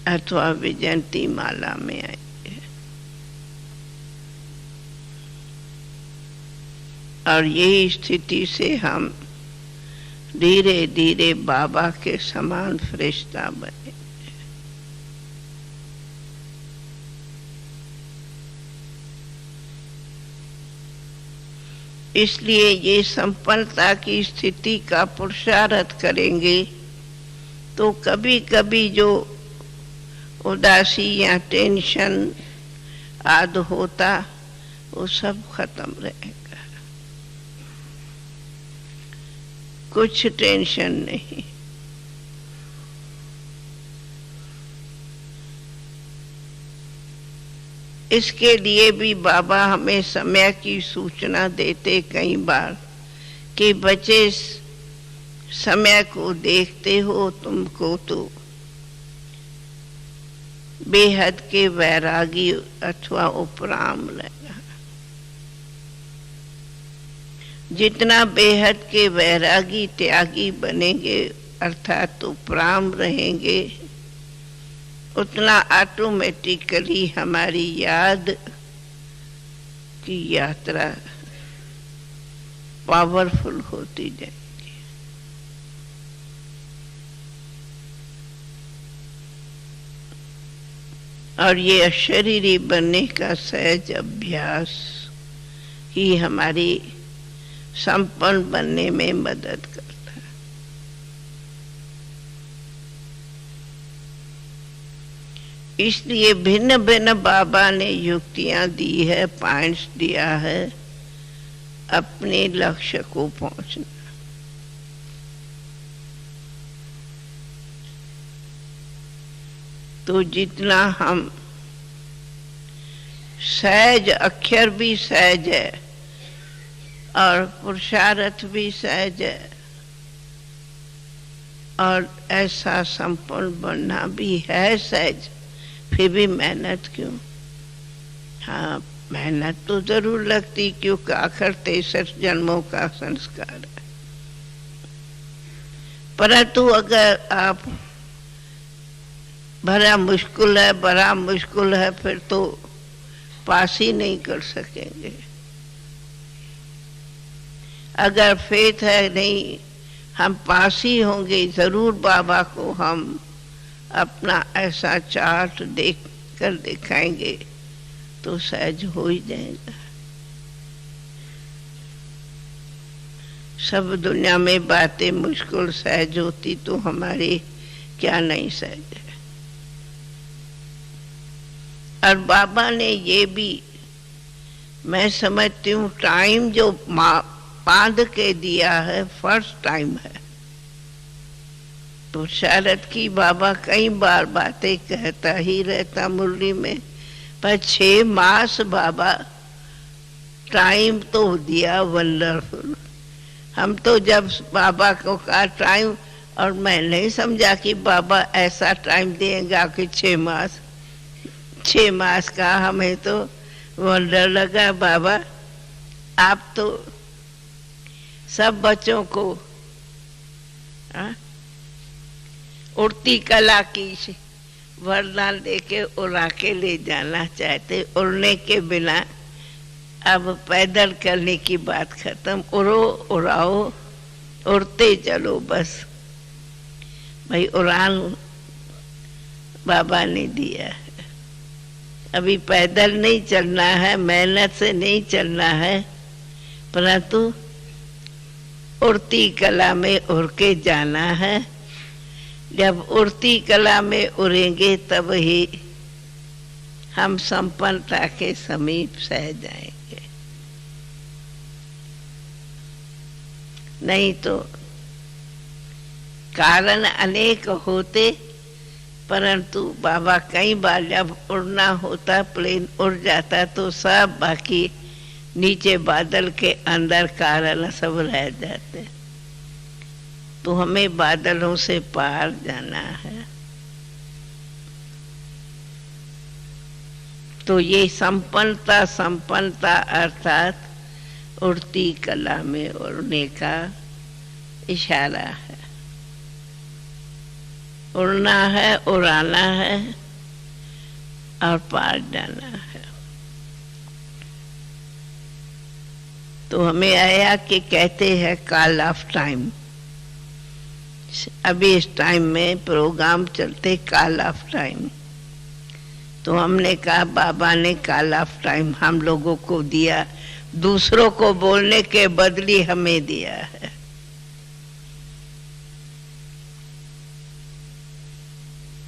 अथवा विजयंती माला में आएंगे। और यही स्थिति से हम धीरे धीरे बाबा के समान फरिश्ता बने। इसलिए ये संपन्नता की स्थिति का पुरुषार्थ करेंगे तो कभी कभी जो उदासी या टेंशन आदि होता, वो सब खत्म रहेगा। कुछ टेंशन नहीं। इसके लिए भी बाबा हमें समय की सूचना देते कई बार कि बच्चे समय को देखते हो, तुमको तो बेहद के वैरागी अथवा उपराम रहना। जितना बेहद के वैरागी त्यागी बनेंगे, अर्थात उपराम रहेंगे, उतना ऑटोमेटिकली हमारी याद की यात्रा पावरफुल होती जाएगी। और ये अशरीरी बनने का सहज अभ्यास ही हमारी संपन्न बनने में मदद करता है। इसलिए भिन्न भिन्न बाबा ने युक्तियां दी है, पॉइंट्स दिया है अपने लक्ष्य को पहुंचना। तो जितना हम सहज, अक्षर भी सहज है और पुरुषार्थ भी सहज है, और ऐसा संपूर्ण बनना भी है सहज, फिर भी मेहनत क्यों? हाँ, मेहनत तो जरूर लगती, क्योंकि आखिर 63 जन्मों का संस्कार है। परंतु अगर आप बड़ा मुश्किल है, फिर तो पास ही नहीं कर सकेंगे। अगर फेथ है नहीं, हम पास ही होंगे जरूर। बाबा को हम अपना ऐसा चार्ट देख कर दिखाएंगे तो सहज हो ही जाएगा। सब दुनिया में बातें मुश्किल सहज होती तो हमारी क्या नहीं सहज है। और बाबा ने ये भी, मैं समझती हूँ, टाइम जो बांध के दिया है, फर्स्ट टाइम है। तो शारद की बाबा कई बार बातें कहता ही रहता मुरली में, पर 6 मास बाबा टाइम तो दिया वंडरफुल। हम तो जब बाबा को कहा टाइम, और मैं नहीं समझा कि बाबा ऐसा टाइम देगा कि 6 मास का। हमें तो वंडर लगा, बाबा आप तो सब बच्चों को उड़ती कला की वरदान देके उड़ा के ले जाना चाहते। उड़ने के बिना अब पैदल करने की बात खत्म। उड़ो उड़ाओ, उड़ते चलो बस। भाई उड़ान बाबा ने दिया है। अभी पैदल नहीं चलना है, मेहनत से नहीं चलना है, परंतु उड़ती कला में उड़ के जाना है। जब उड़ती कला में उड़ेंगे तब ही हम संपन्नता के समीप सह जाएंगे। नहीं तो कारण अनेक होते, परंतु बाबा कई बार जब उड़ना होता, प्लेन उड़ जाता तो सब बाकी नीचे बादल के अंदर कारण सब रह जाते। तो हमें बादलों से पार जाना है। तो ये संपन्नता अर्थात उड़ती कला में उड़ने का इशारा है। उड़ना है, उड़ाना है और पार जाना है। तो हमें आया कि कहते हैं कॉल ऑफ टाइम। अभी इस टाइम में प्रोग्राम चलते कॉल ऑफ टाइम। तो हमने कहा बाबा ने कॉल ऑफ टाइम हम लोगों को दिया, दूसरों को बोलने के बदली हमें दिया है।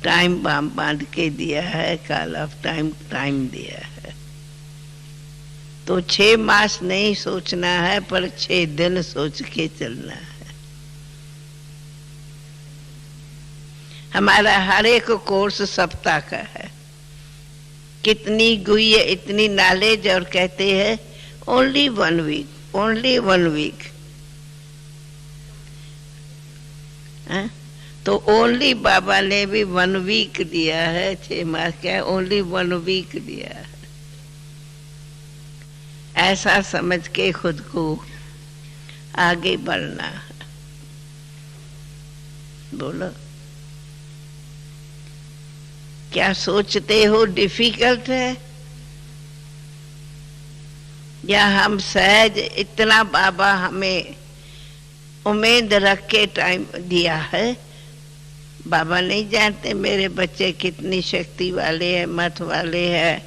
टाइम बांध के दिया है, कॉल ऑफ टाइम दिया है। तो 6 मास नहीं सोचना है, पर 6 दिन सोच के चलना है। हमारा हर एक कोर्स सप्ताह का है। कितनी गुई है, इतनी नॉलेज, और कहते हैं ओनली 1 वीक, ओनली 1 वीक। तो ओनली बाबा ने भी 1 वीक दिया है, 6 मास क्या, ओनली 1 वीक दिया है। ऐसा समझ के खुद को आगे बढ़ना है। बोलो क्या सोचते हो डिफिकल्ट है, या हम सहज? इतना बाबा हमें उम्मीद रख के टाइम दिया है। बाबा नहीं जानते मेरे बच्चे कितनी शक्ति वाले हैं, मत वाले हैं,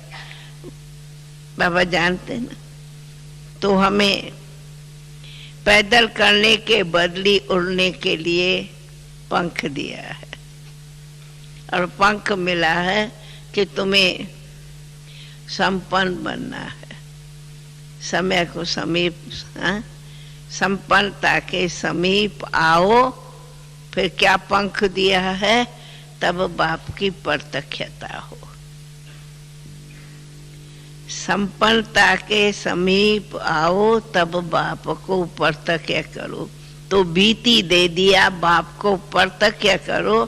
बाबा जानते ना। तो हमें पैदल करने के बदली उड़ने के लिए पंख दिया है, और पंख मिला है कि तुम्हें संपन्न बनना है। समय को समीप, संपन्नता के समीप आओ। फिर क्या पंख दिया है? तब बाप की प्रत्यक्षता हो। संपन्नता के समीप आओ, तब बाप को प्रत्यक्ष करो। तो बीती दे दिया, बाप को प्रत्यक्ष करो।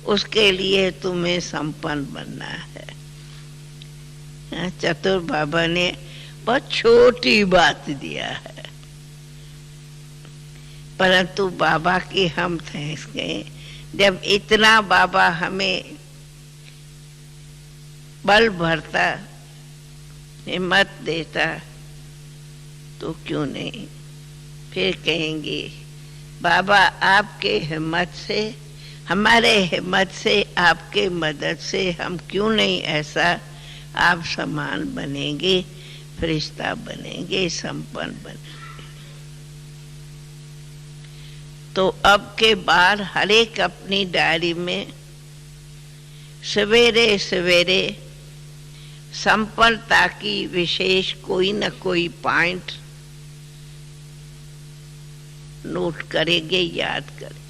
उसके लिए तुम्हें संपन्न बनना है। चतुर बाबा ने बहुत छोटी बात दिया है, परंतु बाबा की हम थैंक्स कहें। जब इतना बाबा हमें बल भरता, हिम्मत देता, तो क्यों नहीं फिर कहेंगे बाबा आपके हिम्मत से, हमारे हिम्मत से, आपके मदद से हम क्यों नहीं ऐसा आप समान बनेंगे, फरिश्ता बनेंगे, संपन्न बनेंगे। तो अब के बाद हर एक अपनी डायरी में सवेरे सवेरे संपन्नता की विशेष कोई न कोई पॉइंट नोट करेंगे, याद करेंगे।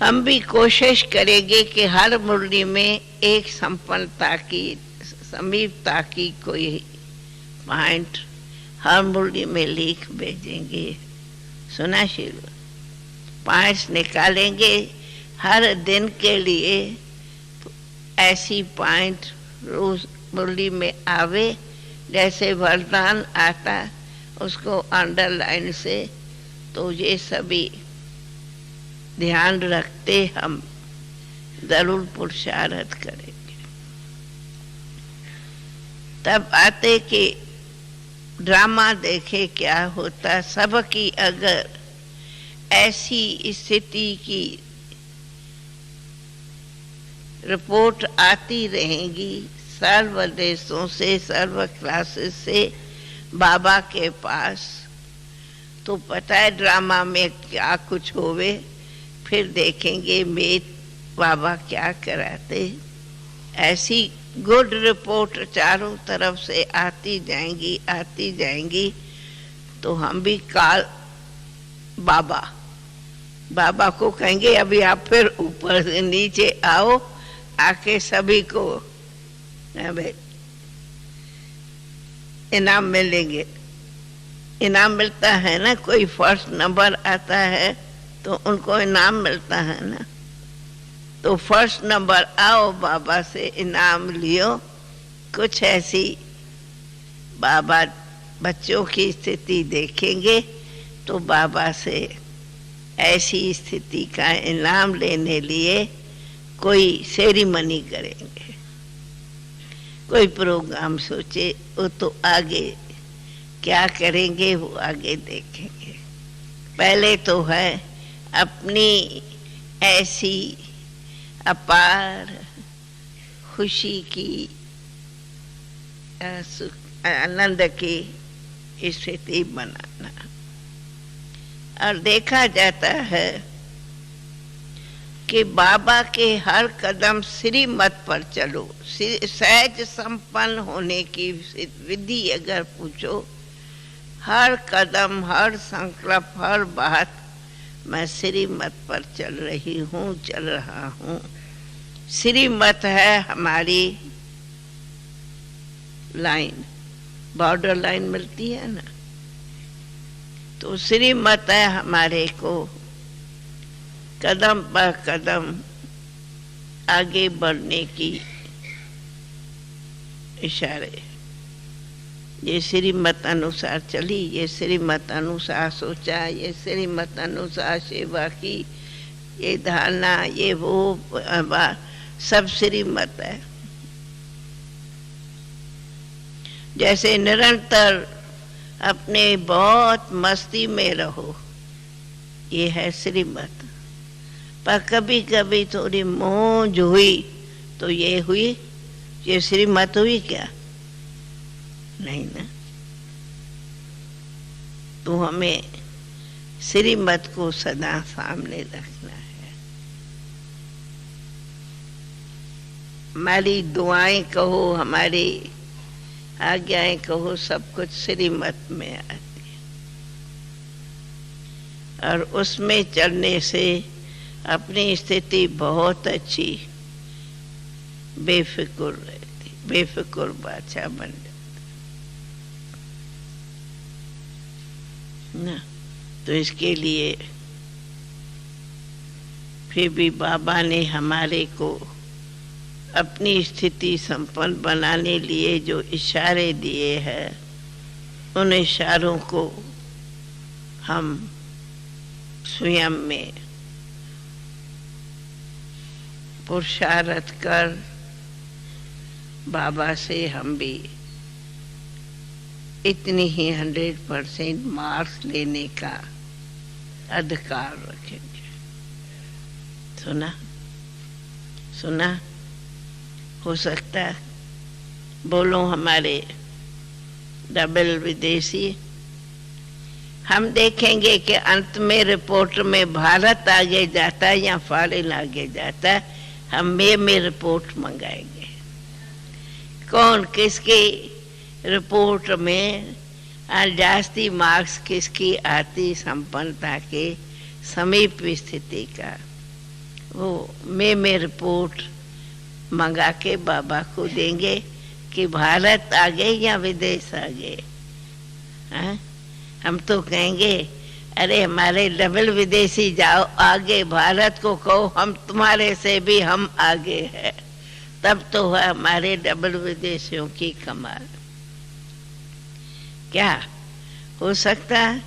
हम भी कोशिश करेंगे कि हर मुरली में एक संपन्नता की, समीपता की कोई पॉइंट हर मुरली में लिख भेजेंगे। सुना शिव? पॉइंट्स निकालेंगे हर दिन के लिए, ऐसी पॉइंट रोज मुरली में आवे। जैसे वरदान आता उसको अंडरलाइन से, तो ये सभी ध्यान रखते हम जरूर पुरुषार्थ करेंगे। तब आते कि ड्रामा देखे क्या होता। सबकी अगर ऐसी स्थिति की रिपोर्ट आती रहेंगी सर्व देशों से, सर्व क्लासेस से बाबा के पास, तो पता है ड्रामा में क्या कुछ होवे। फिर देखेंगे मेरे बाबा क्या कराते। ऐसी गुड रिपोर्ट चारों तरफ से आती जाएंगी, तो हम भी काल बाबा को कहेंगे अभी आप फिर ऊपर से नीचे आओ, आके सभी को इनाम मिलेंगे। इनाम मिलता है ना, कोई फर्स्ट नंबर आता है तो उनको इनाम मिलता है ना। तो फर्स्ट नंबर आओ, बाबा से इनाम लियो। कुछ ऐसी बाबा बच्चों की स्थिति देखेंगे तो बाबा से ऐसी स्थिति का इनाम लेने लिए कोई सेरेमनी करेंगे, कोई प्रोग्राम सोचे। वो तो आगे क्या करेंगे वो आगे देखेंगे। पहले तो है अपनी ऐसी अपार खुशी की आनंद की स्थिति बनाना। और देखा जाता है कि बाबा के हर कदम श्रीमत पर चलो। सहज संपन्न होने की विधि अगर पूछो, हर कदम, हर संकल्प, हर बात मैं श्रीमत पर चल रहा हूँ। श्रीमत है हमारी लाइन, बॉर्डर लाइन मिलती है ना, तो श्रीमत है हमारे को कदम पर कदम आगे बढ़ने की इशारे। ये श्रीमत अनुसार चली, ये श्रीमत अनुसार सोचा, ये श्रीमत अनुसार सेवा की, ये धारणा, ये वो सब श्रीमत है। जैसे निरंतर अपने बहुत मस्ती में रहो, ये है श्रीमत। पर कभी कभी थोड़ी मौज हुई तो ये हुई, ये श्रीमत हुई क्या? नहीं ना। तो हमें श्रीमत को सदा सामने रखना है। हमारी दुआएं कहो, हमारी आज्ञाएं कहो, सब कुछ श्रीमत में आती है। और उसमें चलने से अपनी स्थिति बहुत अच्छी बेफिक्र रहती, बेफिक्र बादशाह बन जाती ना। तो इसके लिए फिर भी बाबा ने हमारे को अपनी स्थिति संपन्न बनाने लिए जो इशारे दिए हैं, उन इशारों को हम स्वयं में पुरुषार्थ कर बाबा से हम भी इतनी ही 100% मार्क्स लेने का अधिकार रखेंगे। सुना हो सकता है। बोलो हमारे डबल विदेशी। हम देखेंगे कि अंत में रिपोर्ट में भारत आगे जाता है या फॉरेन आगे जाता है। हम में रिपोर्ट मंगाएंगे, कौन किसकी रिपोर्ट में जास्ती मार्क्स किसकी आती संपन्नता के समीप स्थिति का, वो में रिपोर्ट मंगा के बाबा को देंगे। कि भारत आगे या विदेश आगे। हाँ? हम तो कहेंगे अरे हमारे डबल विदेशी जाओ आगे, भारत को कहो हम तुम्हारे से भी हम आगे हैं, तब तो है हमारे डबल विदेशियों की कमाल। क्या हो सकता है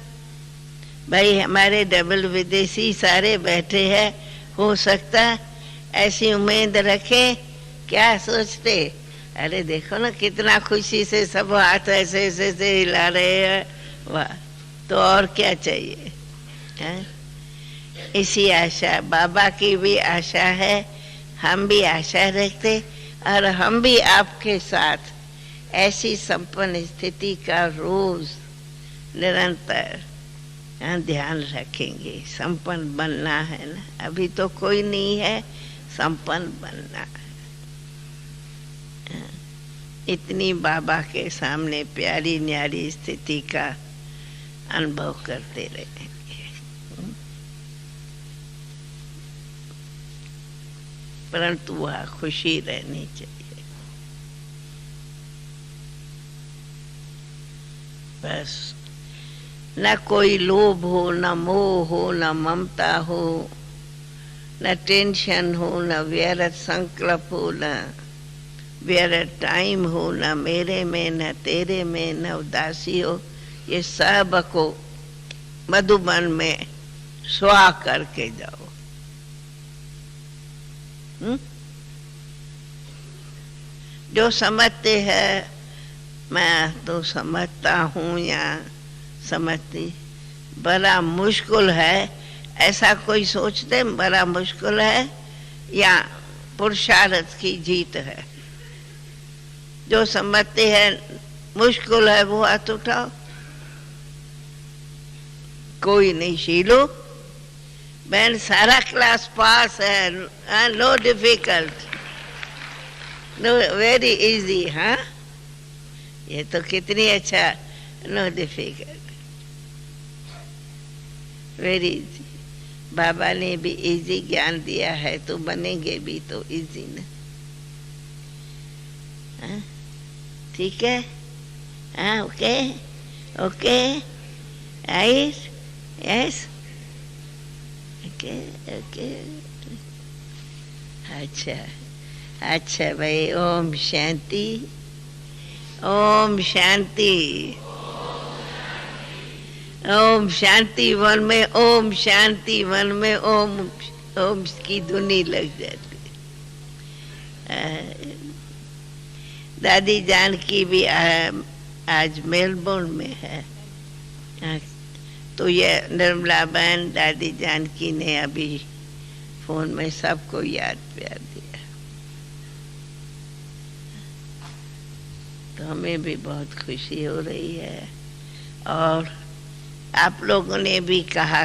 भाई? हमारे डबल विदेशी सारे बैठे हैं, हो सकता है ऐसी उम्मीद रखे? क्या सोचते? अरे देखो ना कितना खुशी से सब हाथ ऐसे ऐसे से हिला रहे हैं, वाह! तो और क्या चाहिए है? इसी आशा, बाबा की भी आशा है, हम भी आशा रखते, और हम भी आपके साथ ऐसी संपन्न स्थिति का रोज निरंतर ध्यान रखेंगे। संपन्न बनना है ना, अभी तो कोई नहीं है, संपन्न बनना है। इतनी बाबा के सामने प्यारी न्यारी स्थिति का अनुभव करते रहेंगे। परंतु वह खुशी रहनी चाहिए। बस न कोई लोभ हो, न मोह हो, न ममता हो, न टेंशन हो, न व्यर्थ संकल्प हो, न व्यर्थ टाइम हो, न मेरे में न तेरे में न उदासी हो। ये सब को मधुबन में स्वा करके जाओ। जो समझते हैं मैं तो समझता हूँ या समझती, बड़ा मुश्किल है ऐसा कोई सोचते? बड़ा मुश्किल है या पुरुषार्थ की जीत है? जो समझते हैं मुश्किल है वो हाथ उठाओ। कोई नहीं। शीलो बहन सारा क्लास पास है, know difficult, know very easy. हाँ, ये तो कितनी अच्छा, नो डिफिकल्ट, वेरी इजी। बाबा ने भी इजी ज्ञान दिया है तो बनेंगे भी तो इजी ना। हाँ? ठीक है। हाँ, okay okay, ice yes, okay okay. अच्छा अच्छा भाई, ओम शांति, ओम शांति, ओम शांति। वन में ओम शांति, वन में ओम, ओम की धुनी लग जाती। दादी जानकी भी आज मेलबोर्न में है। तो ये निर्मला बहन दादी जानकी ने अभी फोन में सबको याद प्यार दिया, तो हमें भी बहुत खुशी हो रही है। और आप लोगों ने भी कहा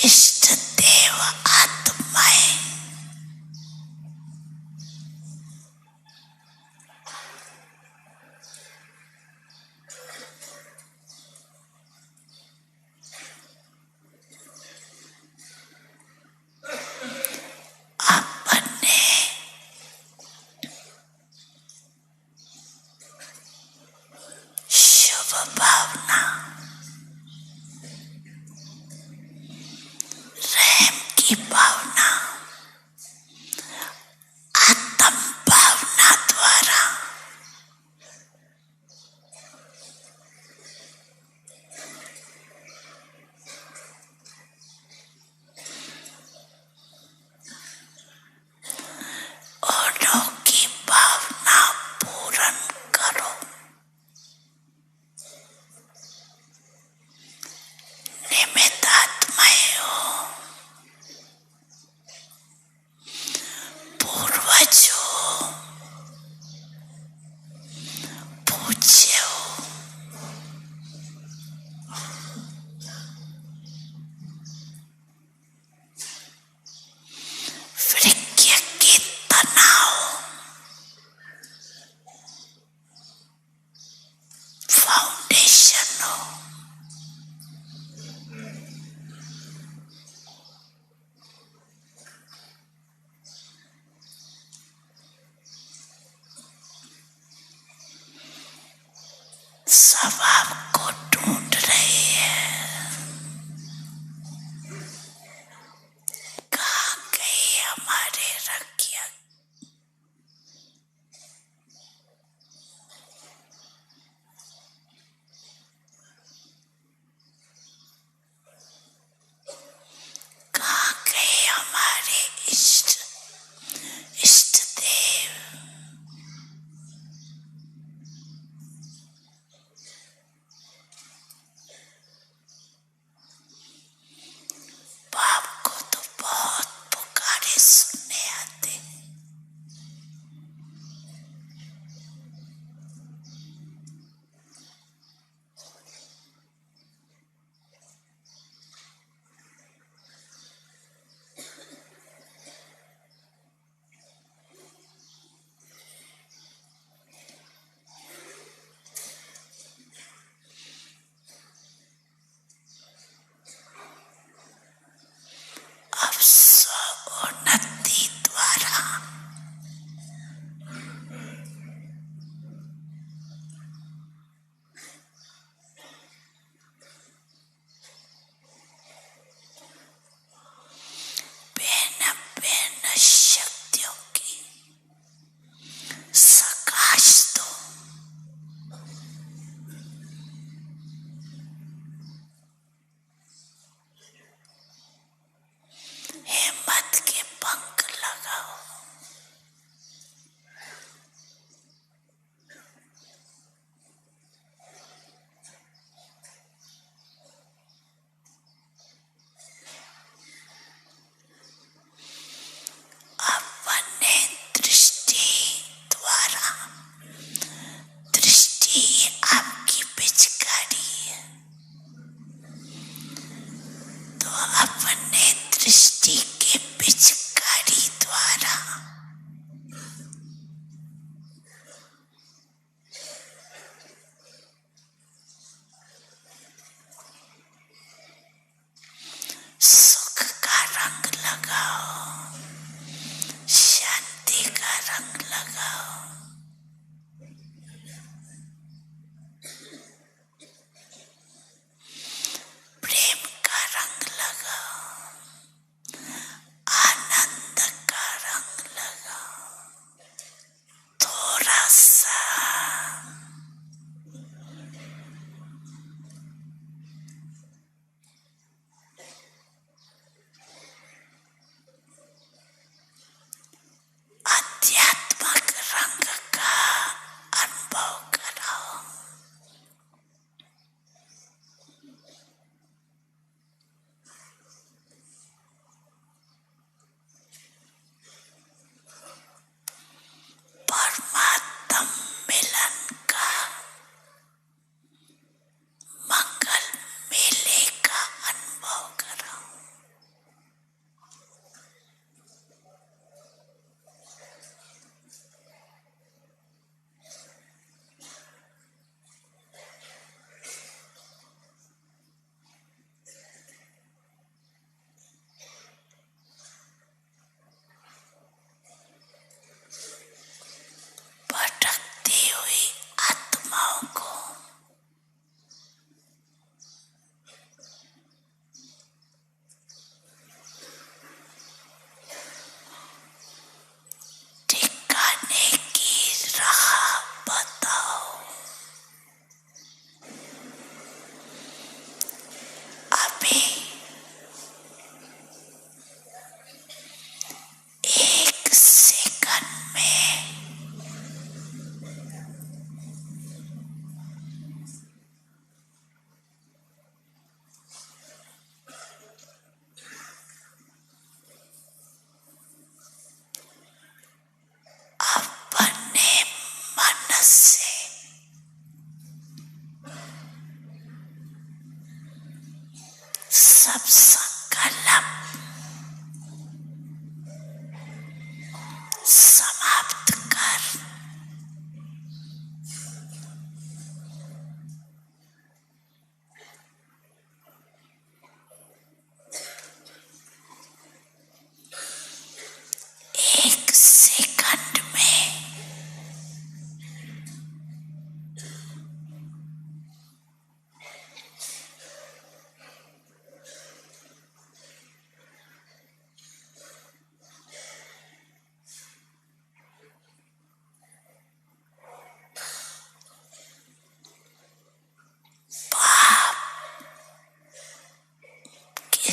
इष्ट देव आत्माएं अपने शुभ भावना प्रेम की भावना आत्म भावना द्वारा औरों की भावना पूर्ण करो। निमित्त आत्माएं हो, पूर्वज हो, पूज्य हो, वृक्ष के तनाव फाउंडेशन हो,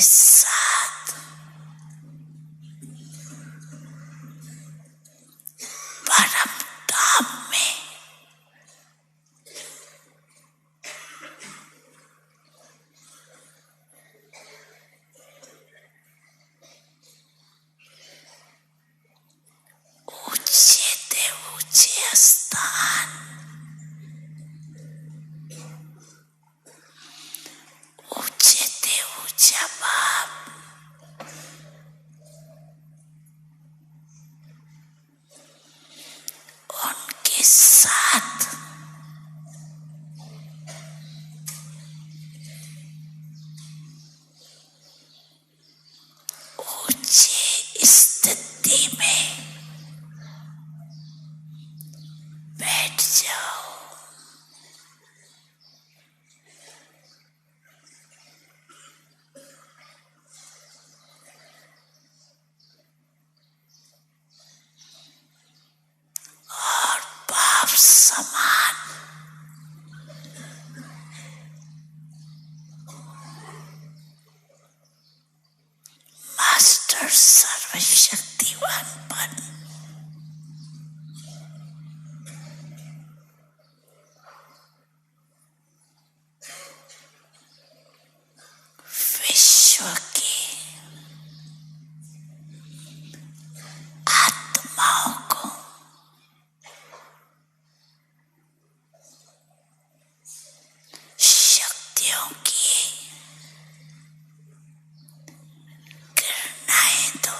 के साथ परम धाम में ऊंचे ते ऊंचे स्थान, ऊंचे ते ऊंचा बाप, उनके साथ ऊंची स्थिति में बैठ जाओ। और बाप समान मास्टर सर्वशक्तिवान बन विश्व की आत्माओं को शक्तियों की किरणाएं दो।